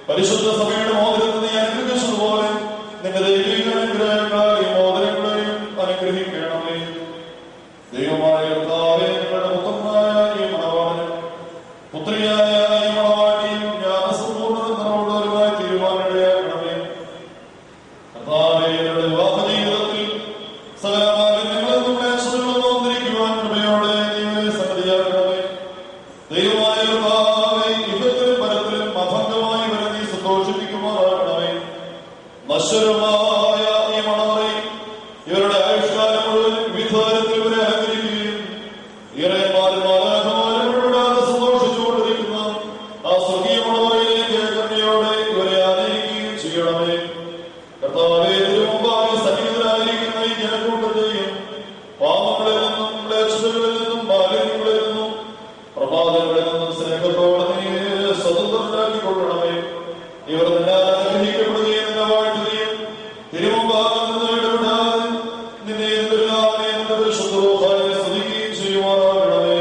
പരിശുദ്ധ സഭയുടെ മോതിരത്തെ നീ അനുഗ്രഹിച്ചതുപോലെ നിന്റെ ദൈവിക അനുഗ്രഹങ്ങളാൽ ഈ മോതിരങ്ങളെയും അനുഗ്രഹിക്കണമേ. ദൈവമായ കർത്താവേ, നിങ്ങളുടെ പുത്രനായ ഈ മണവാളനും പുത്രിയായ ഈ മണവാട്ടിയും ജ്ഞാനസമ്പൂർണ്ണതയോടുമായി തീരുമാനമിടയാക്കണമേ. കർത്താവേ, നിങ്ങളുടെ വിവാഹ ജീവിതത്തിൽ സകല മാലിന്യങ്ങളും ക്ലേശങ്ങളും വന്നിരിക്കുവാൻ കൃപയോടെ നീ സംഗതിയാക്കണമേ. ദൈവമായ കർത്താവേ, ഇഹത്തിലും പരത്തിലും അഭംഗമായി വരെ നീ സന്തോഷിപ്പിക്കുമാറാകണമേ. നശ്വരമായ ഈ മണവറയിൽ ഇവരുടെ ആയുഷ്കാലം മുഴുവൻ വിവിധ തരത്തിൽ ഇവരെ അലങ്കരിക്കുകയും മാലാഖമാരോടാതെ സന്തോഷിച്ചുകൊണ്ടിരിക്കുന്ന ആ സ്വർഗീയ മണവറയിലേക്ക് കരുണയോടെ ഇവരെ ആനയിക്കുകയും ചെയ്യണമേ. കർത്താവേ, തിരുമുമ്പാകെ സന്നിഹിതരായിരിക്കുന്ന ഈ ജനക്കൂട്ടത്തെയും പാപങ്ങളിൽ നിന്നും ക്ലേശതകളിൽ നിന്നും മാലിന്യങ്ങളിൽ നിന്നും പ്രമാദങ്ങളിൽ നിന്നും സ്നേഹത്തോടെ നീ സ്വതന്ത്രരാക്കിക്കൊള്ളണമേ. ഇവർ നിന്നാൽ അനുഗ്രഹിക്കപ്പെടുകയും നിന്നെ വാഴ്ത്തുകയും തിരുമുമ്പാകെ നിന്ന് ഇടപെടാതെ നിന്നെ എന്തെല്ലാവരെയും നിന്റെ പരിശുദ്ധമായി സ്തുതിക്കുകയും ചെയ്യുവാനാകണമേ.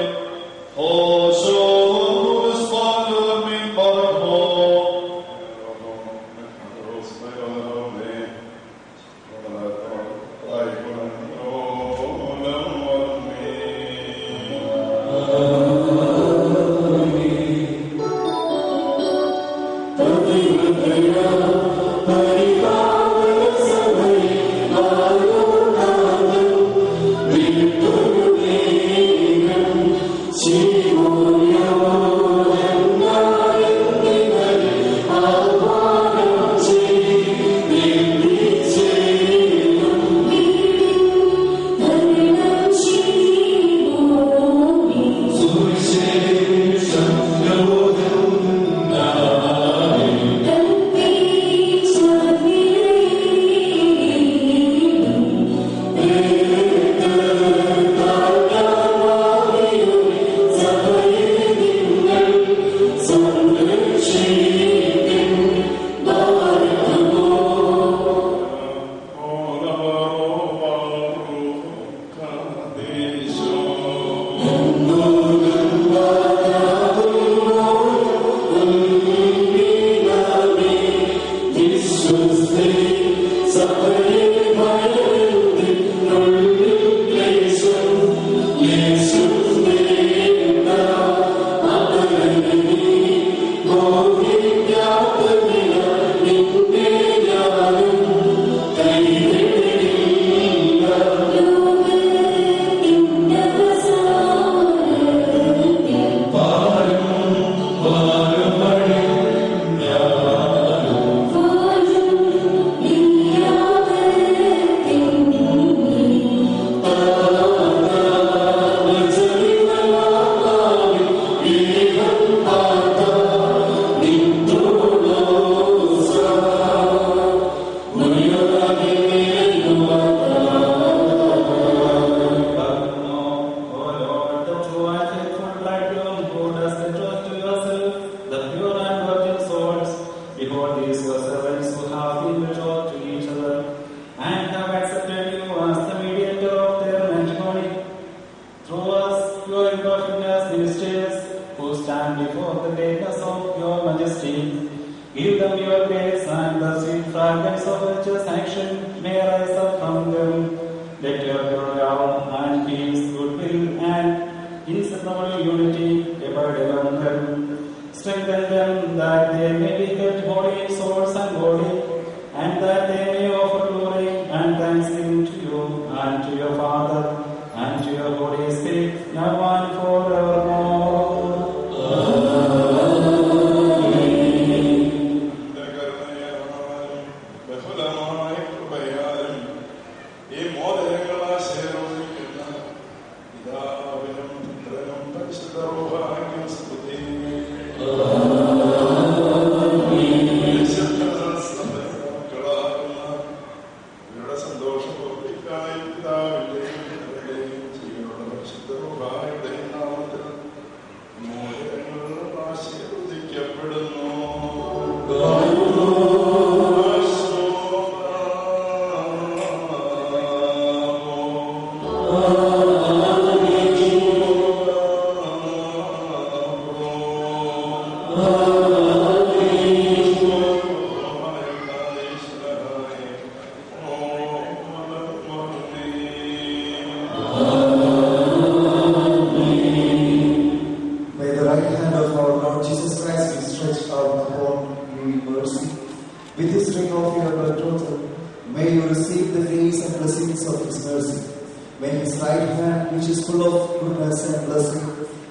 May you receive the grace and blessings of His mercy. May His right hand, which is full of goodness and blessing,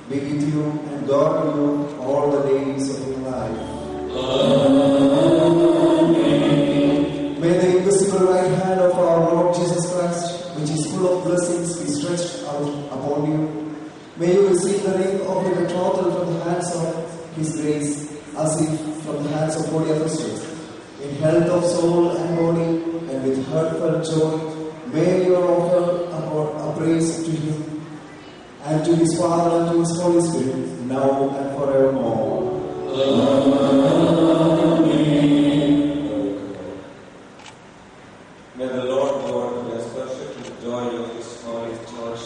be with you and guard you all the days of your life. Amen. May the invisible right hand of our Lord Jesus Christ, which is full of blessings, be stretched out upon you. May you receive the ring of your betrothal from the hands of His grace, as if from the hands of holy apostles. In health of soul and body, and with heartfelt joy, may you offer a praise to Him, and to His Father, and to His Holy Spirit, now and forevermore. Amen. May the Lord God bless perfect the joy of His Holy Church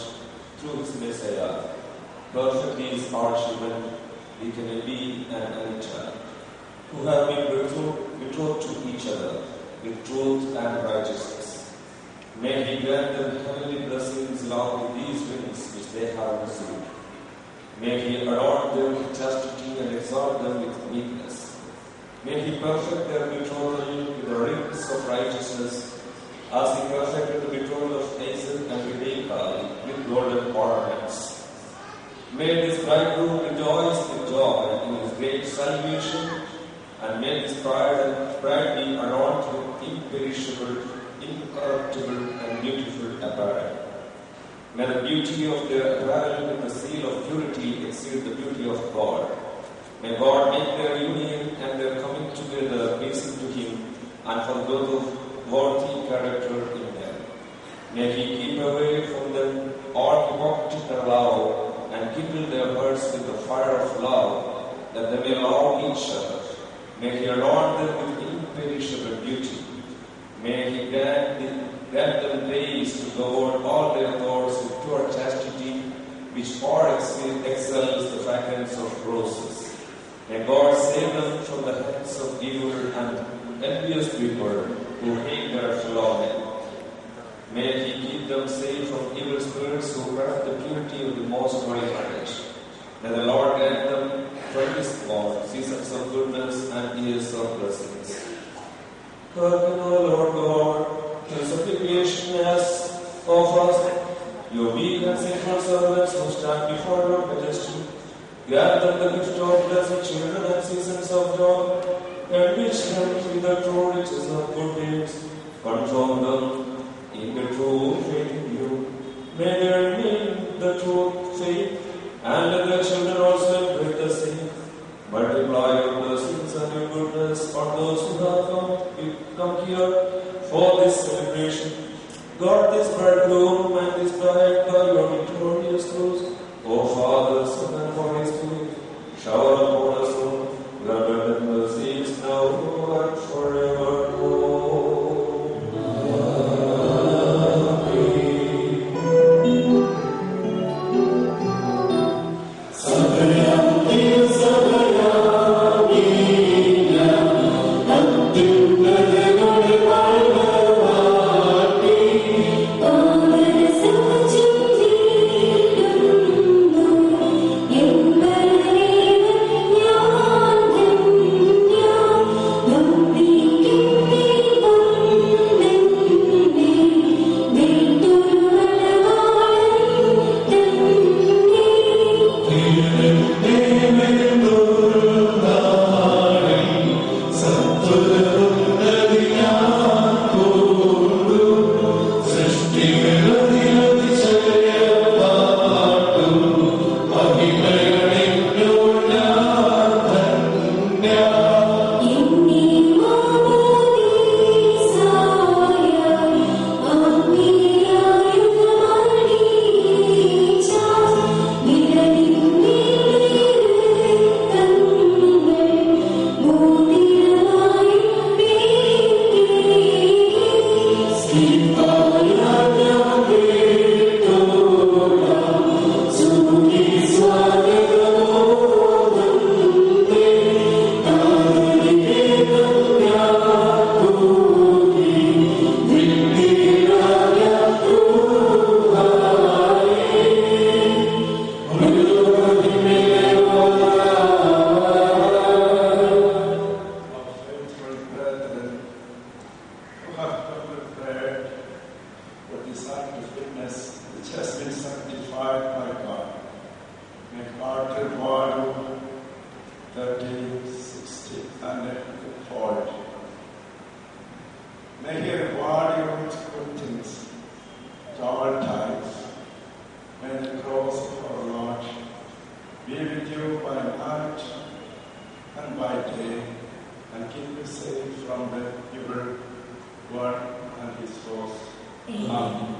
through His Messiah. Perfect these our children, Deacon Eli and Anita, who have been betrothed to each other with truth and righteousness. May He grant them heavenly blessings along with these rings which they have received. May He adorn them with chastity and exalt them with meekness. May He perfect their betrothal with the rings of righteousness, as He perfected the betrothal of Isaac and Rebekah with golden ornaments. May this bridegroom rejoice with joy in his great salvation, and may this bride be adorned with imperishable, incorruptible, and beautiful apparel. May the beauty of their apparel with the seal of purity exceed the beauty of God. May God make their union and their coming together pleasing to Him, and for the growth of worthy character in them. May He keep away from them all hypocrisy and love, and kindle their hearts with the fire of love, that they may love each other. May He adorn them with imperishable beauty. May He grant them grace to govern all their thoughts with pure chastity, which far excels the fragrance of roses. May God save them from the hands of evil and envious people who hate their fellow men. May He keep them safe from evil spirits who corrupt the purity of the most holy marriage. May the Lord grant them from His God seasons of goodness and years of blessings. Hearken, O Lord God, to the supplication as of us, your weak and sinful servants who stand before your majesty. Grant them the gift of blessed children and seasons of joy, enrich them with the true riches of good deeds. Confirm them in the true faith in you. May they remain the true faith, and let their children also embrace the same. Multiply your blessings and your goodness on those who have come here for this celebration. Guard this bridegroom and this bride by your victorious cross. O Father, Son, and Holy Spirit, shower upon us all your abundant mercies now and forevermore. Oh Lord,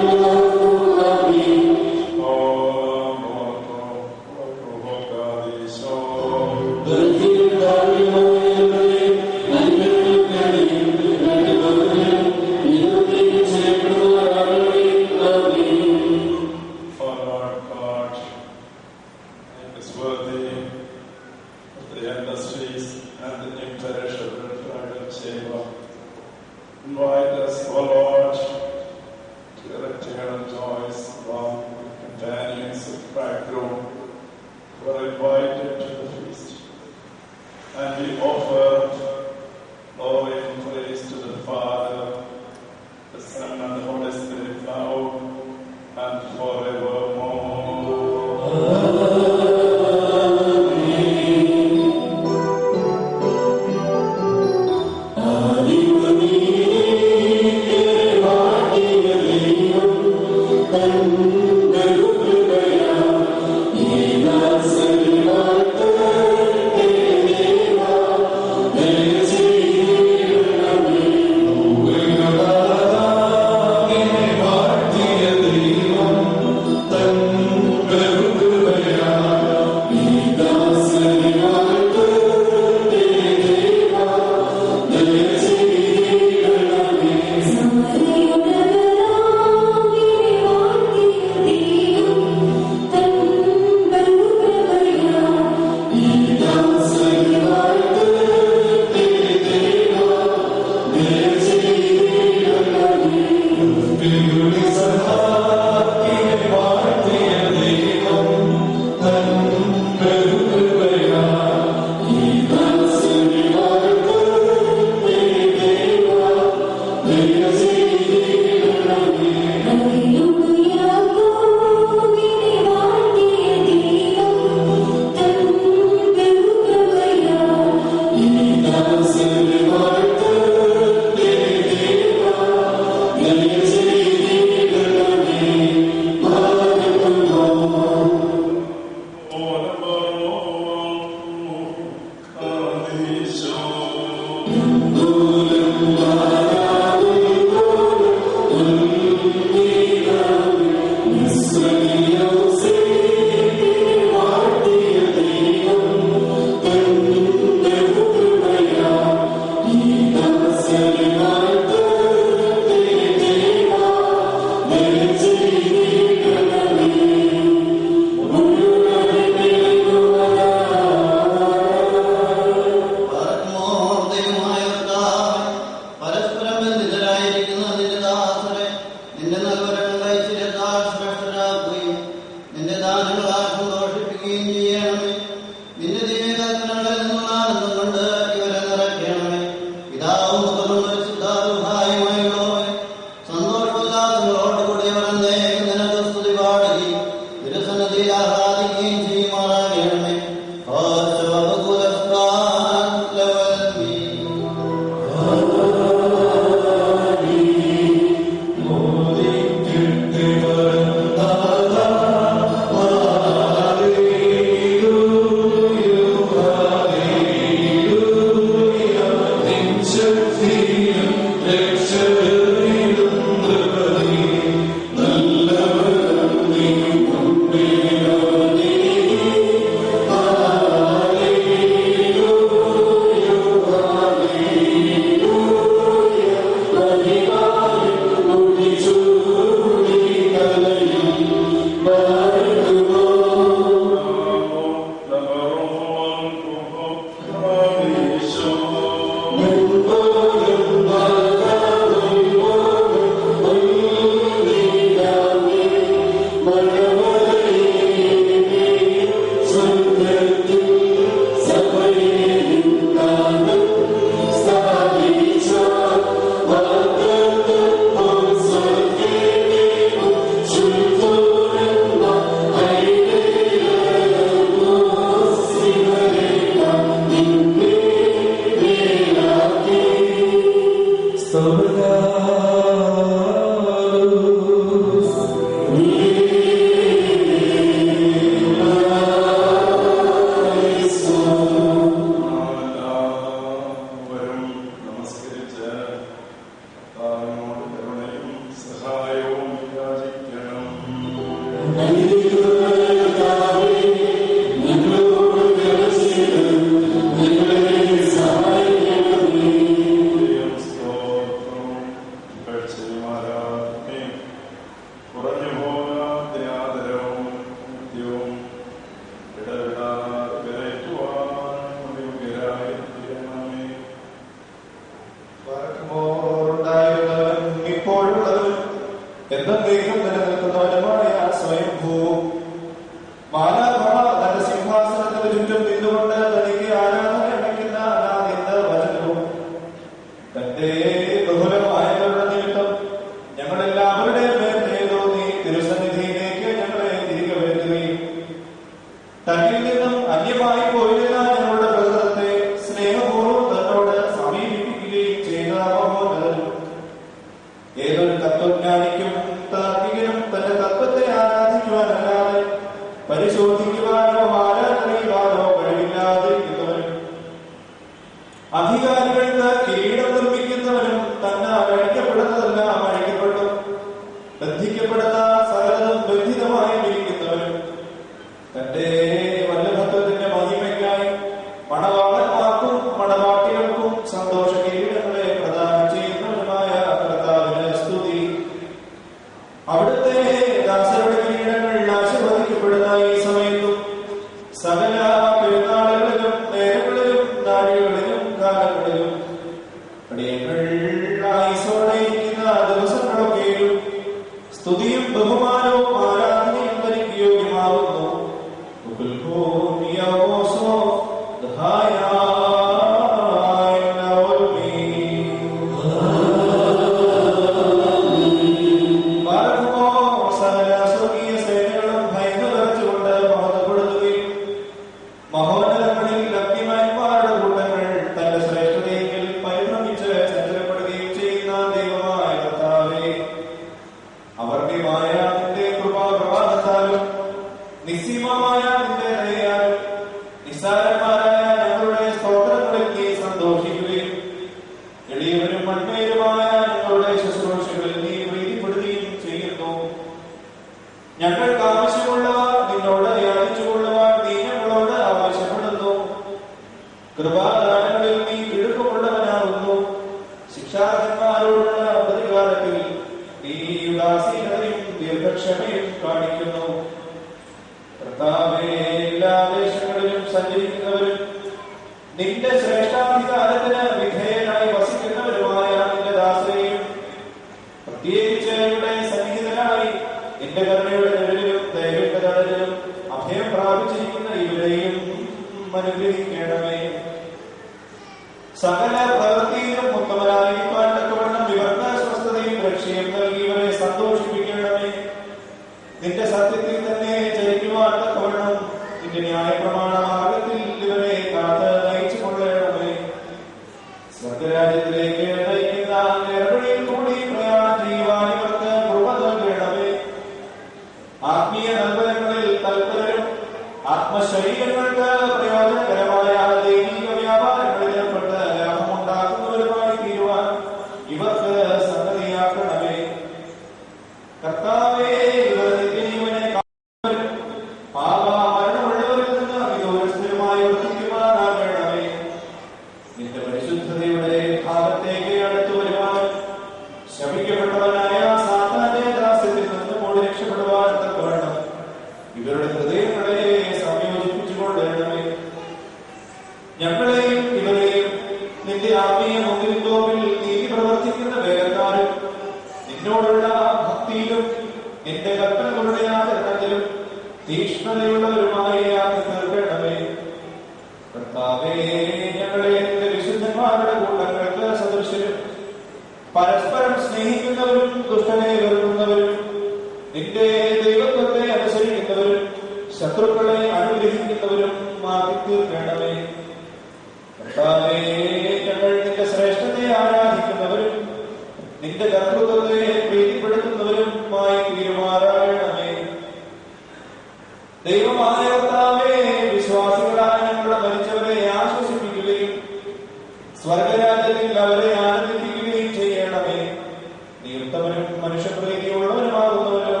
മനുഷ്യപ്രീതിയുള്ളവരുമാകുന്നവരോ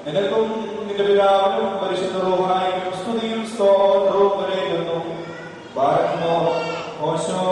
നിനക്കും നിന്റെ പിതാവിനും പരിശുദ്ധ റൂഹായിക്കും സ്തുതിയും സ്തോത്രവും പറയുന്നു. ബാരമോ ഓശോ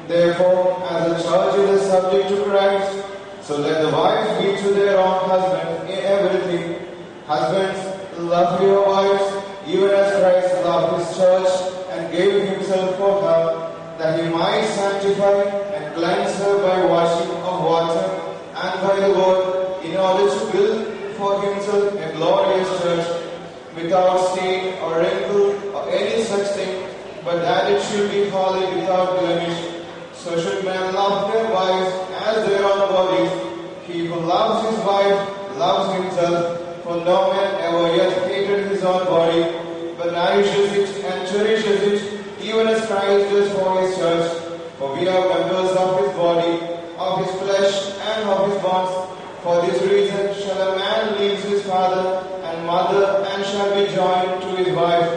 Therefore, as the church is the subject to Christ. So let the wives be to their own husbands in everything. Husbands, love your wives, even as Christ loved his church and gave himself for her, that he might sanctify and cleanse her by washing of water and by the word, in order to build for himself a glorious church, without stain or wrinkle or any such thing, but that it should be holy without blemish. So should men love their wives as their own bodies. He who loves his wife loves himself, for no man ever yet hated his own body, but nourishes it and cherishes it, even as Christ does for his church. For we are members of his body, of his flesh, and of his bones. For this reason shall a man leave his father and mother, and shall be joined to his wife,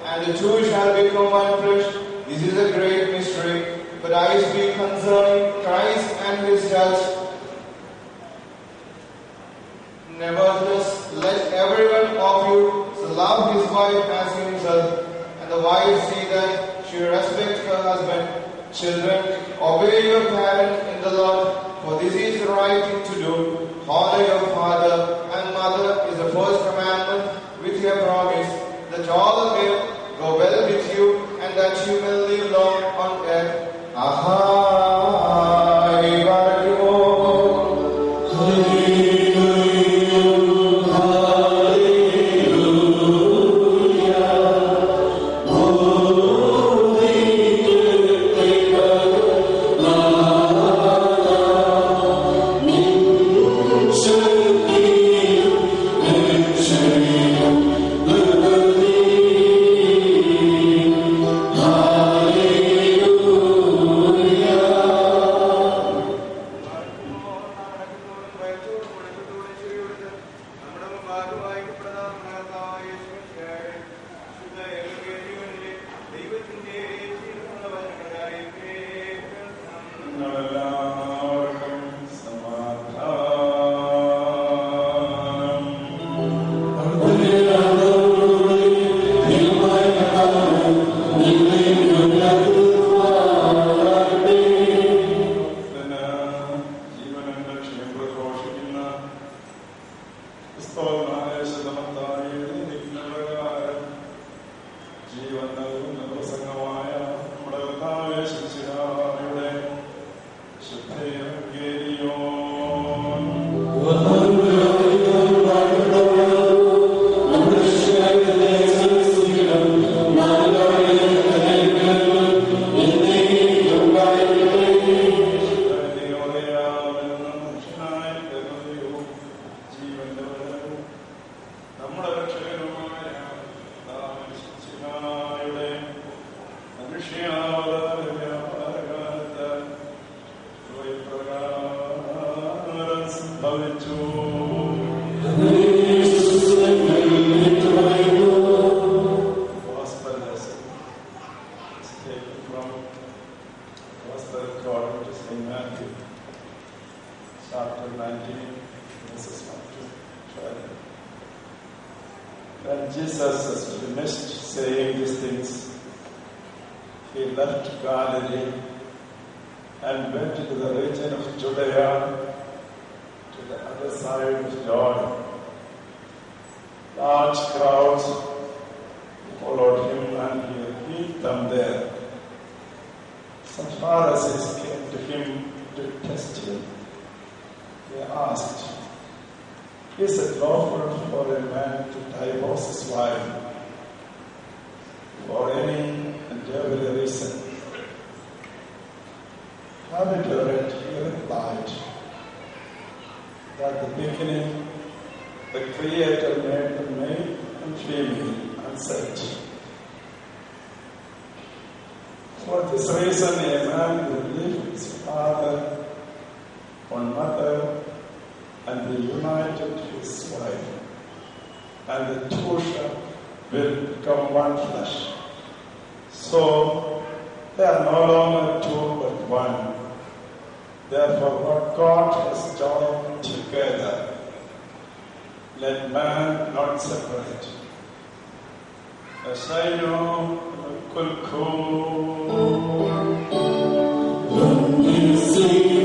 and the two shall become one flesh. This is a great mystery, but I speak concerning Christ and his church. Nevertheless, let every one of you love his wife as himself, and the wife see that she respects her husband. Children, obey your parents in the Lord, for this is the right thing to do. Honor your father and mother is the first commandment with your promise, that all may go well with you, and that you may live long on earth. Ahai Varimo. When you see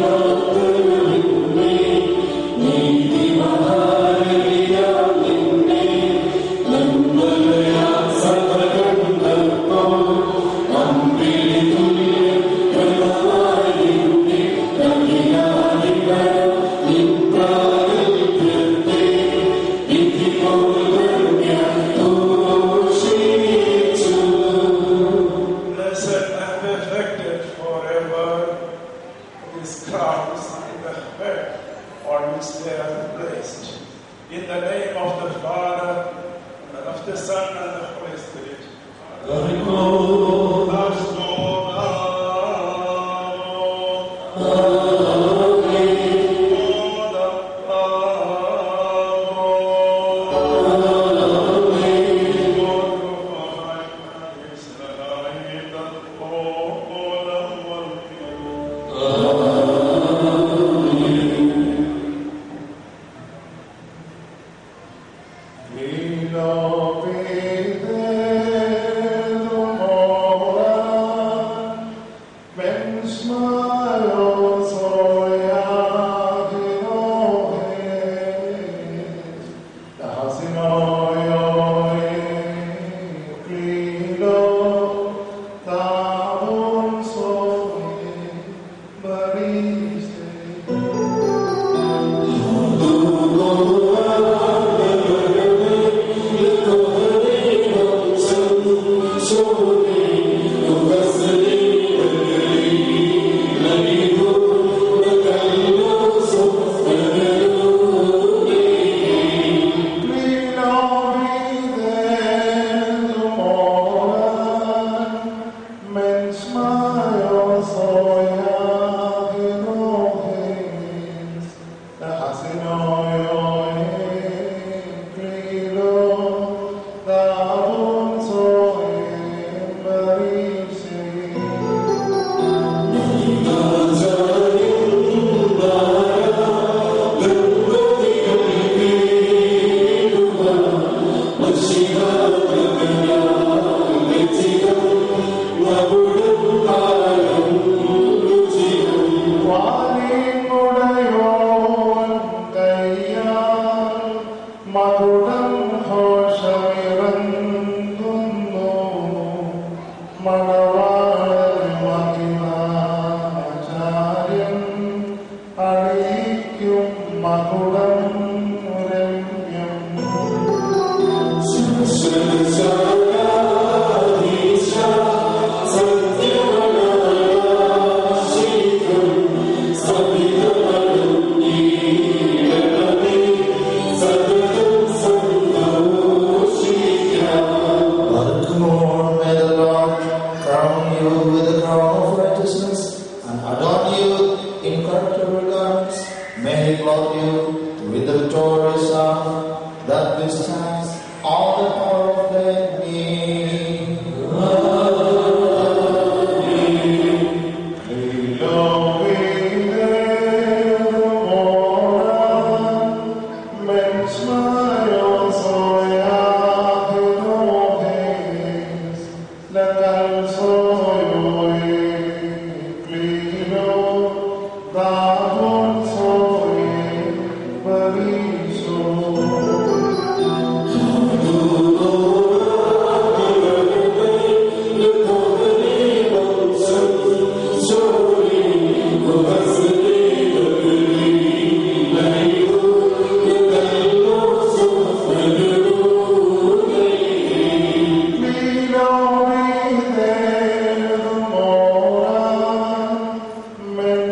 this crown beside the head on which they are placed. In the name of the Father, and of the Son, and the Holy Spirit.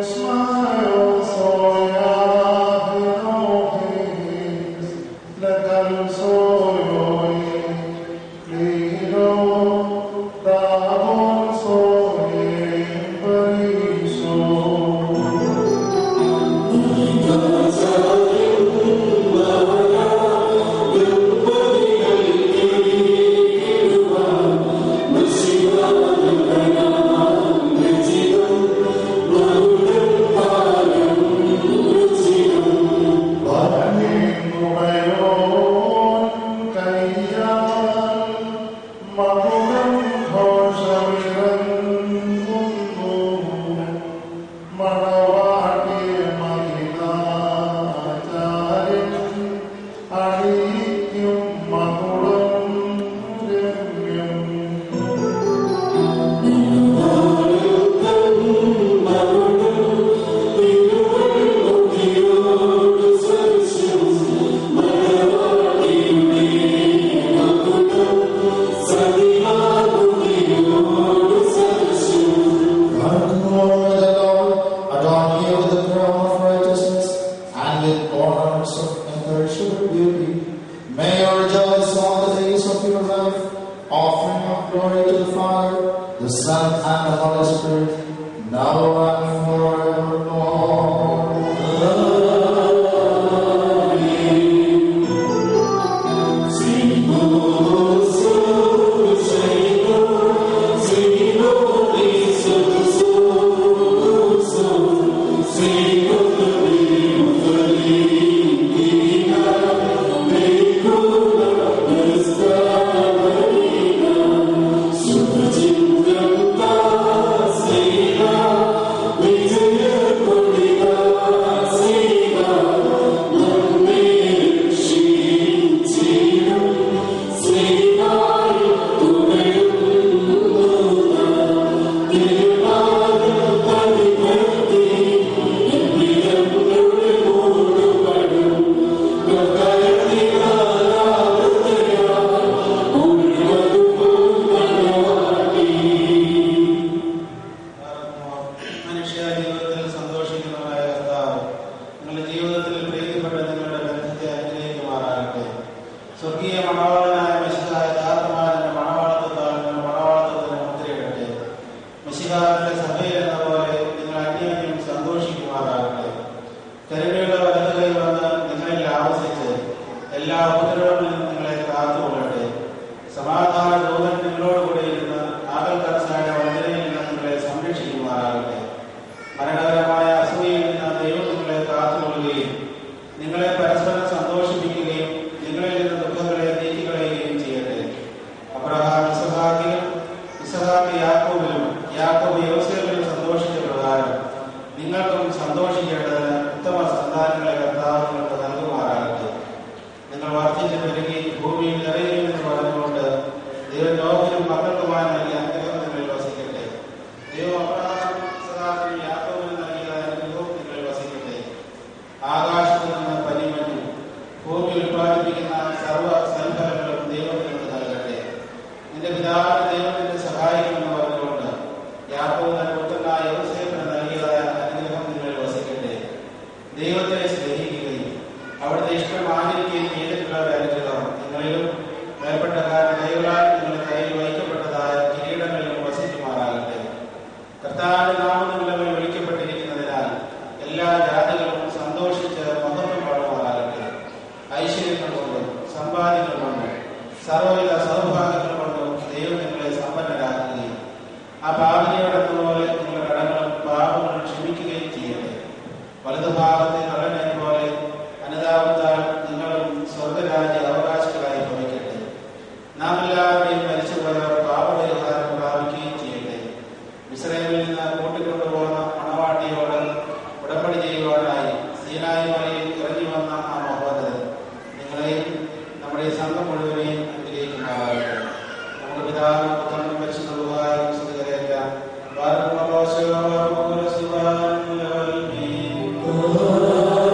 Smile. Son, and the Holy Spirit, now and forevermore. Oh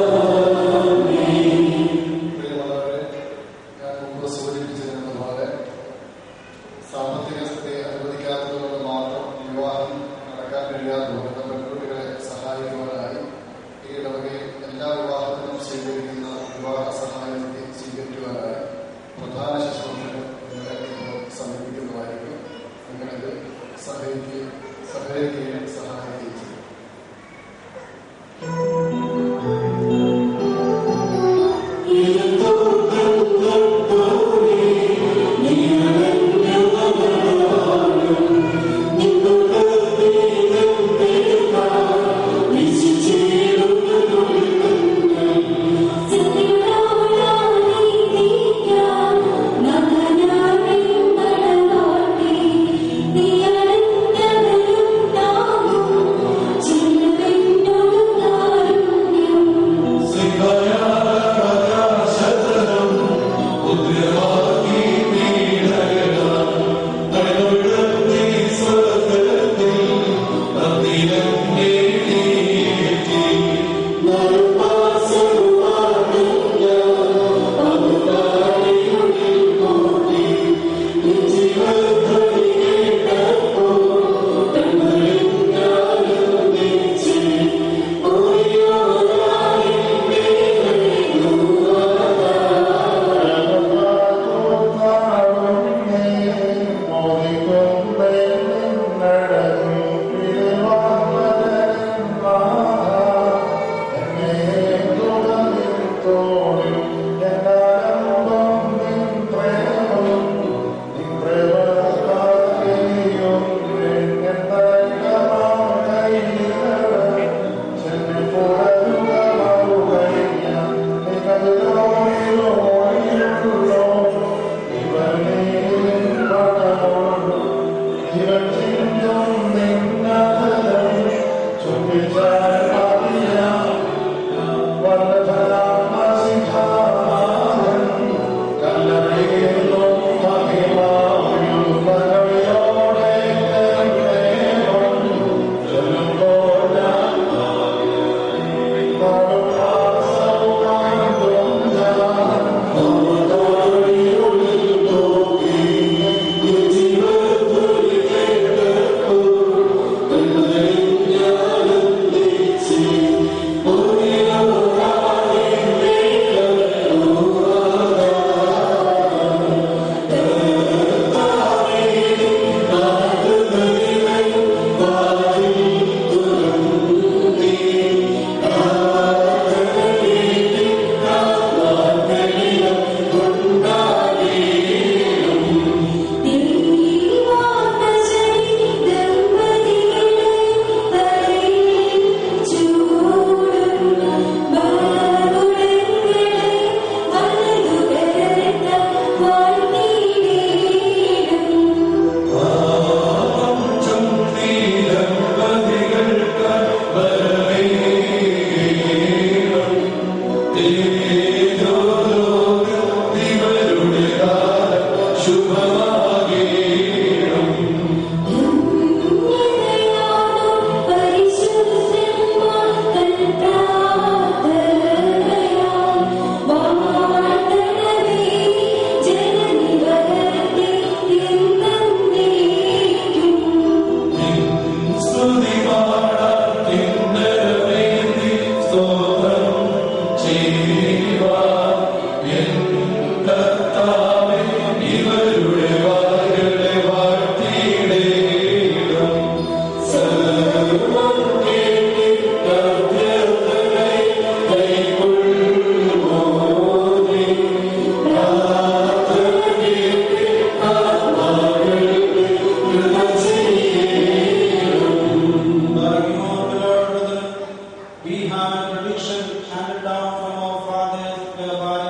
We have a tradition handed down from our fathers, whereby,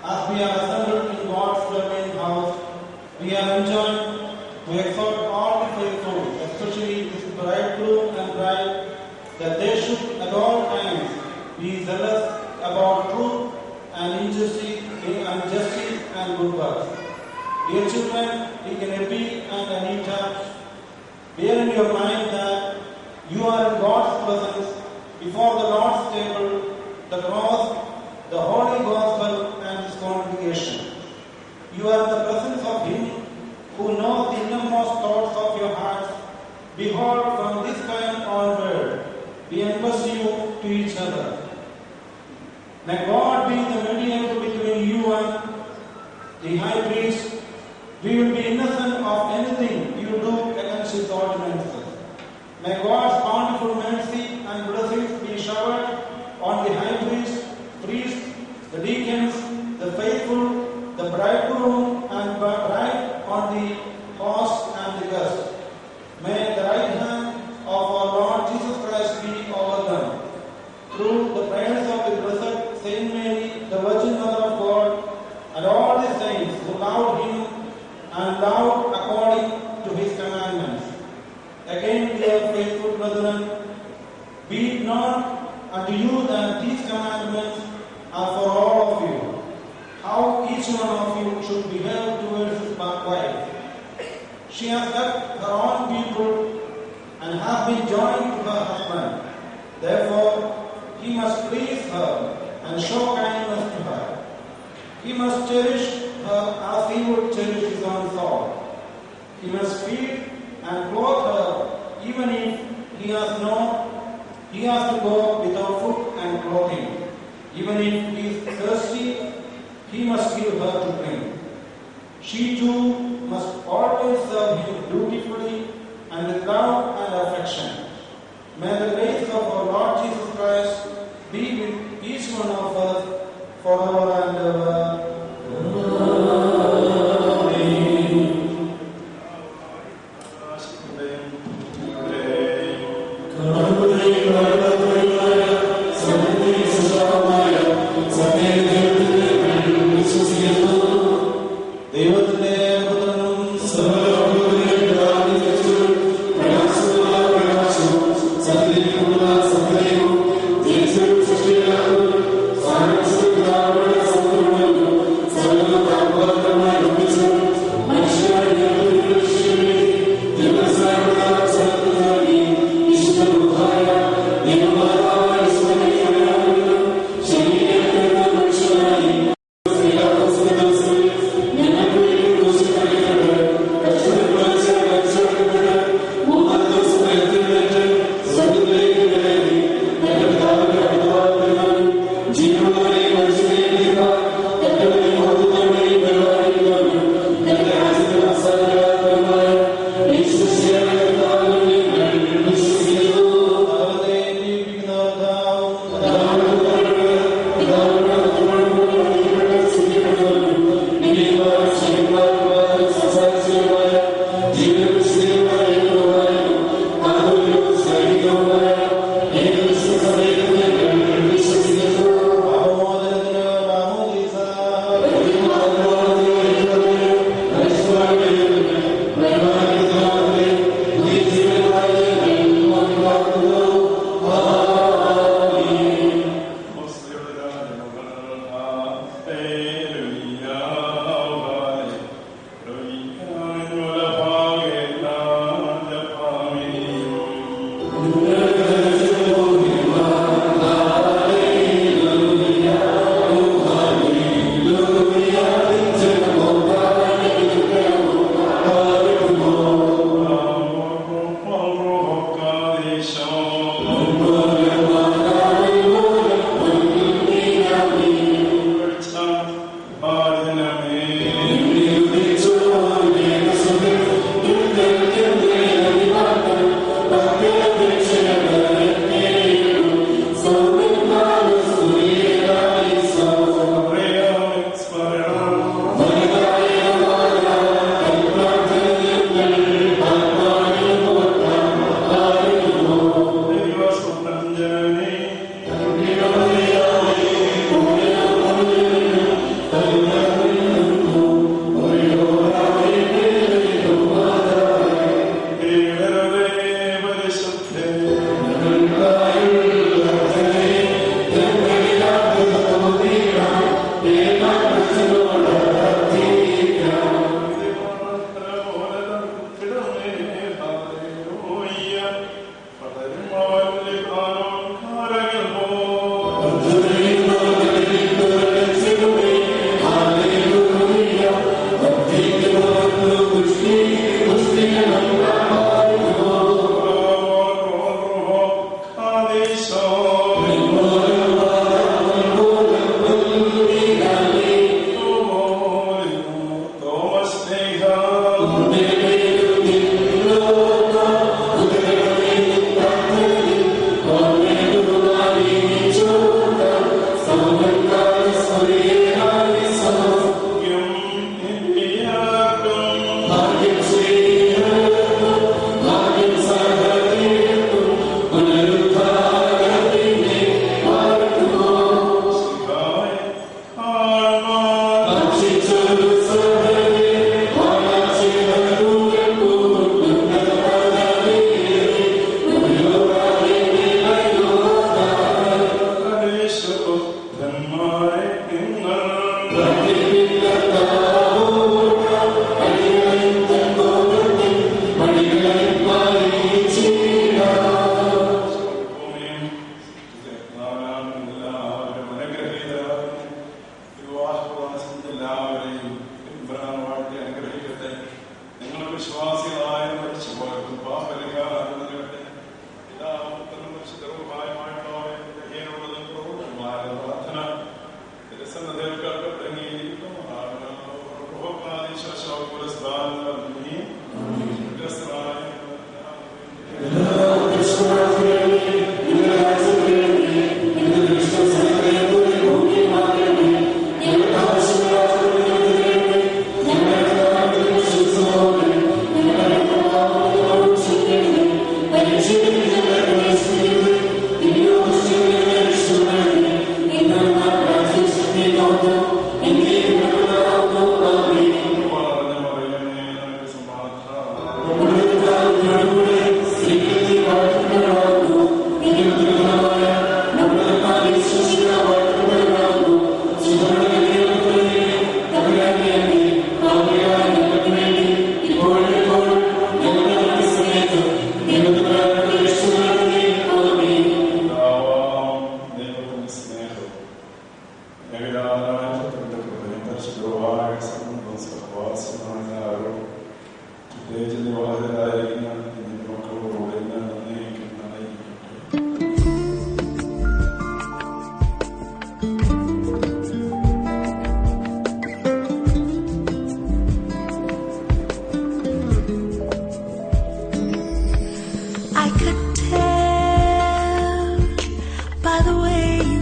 as we are assembled in God's divine house, we are enjoined to exhort all the faithful, especially the bridegroom and bride, that they should at all times be zealous about truth and justice and good works. Dear children, Deacon Epi and Anita, bear in your mind that you are in God's presence before the Lord's table, the cross, the holy gospel, and His congregation. You are in the presence of Him who knows the innermost thoughts of your hearts. Behold, from this time onward, we entrust you to each other. May God be the mediator between you and the high priest. We will be innocent of anything you do against His ordinances. May God's bountiful mercy and blessings be showered on the high priest, the deacons, the faithful, the bridegroom and bride, on the host and the guest. May the right hand of our Lord Jesus Christ be over them. Through the prayers of the blessed Saint Mary, the Virgin Mother of God, and all the saints who loved Him and loved according to His commandments. Again, dear faithful brethren, be it known unto you that these commandments are for all of you, how each one of you should behave towards his wife. She has left her own people and has been joined to her husband. Therefore, he must please her and show kindness to her. He must cherish her as he would cherish his own soul. He must feed and clothe her even if he has to go without food and clothing. Even if he is thirsty, he must give her to drink. She too must always serve him dutifully and with love and affection. May the grace of our Lord Jesus Christ be with each one of us forever and ever.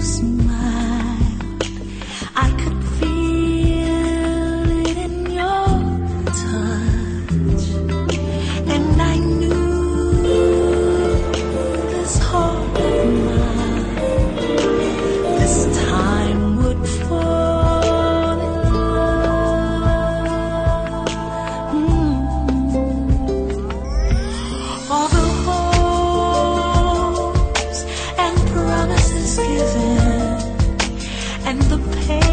smiled. I could feel it in your touch, and I knew this heart of mine this time would fall in love. All the hopes and promises given, and the pain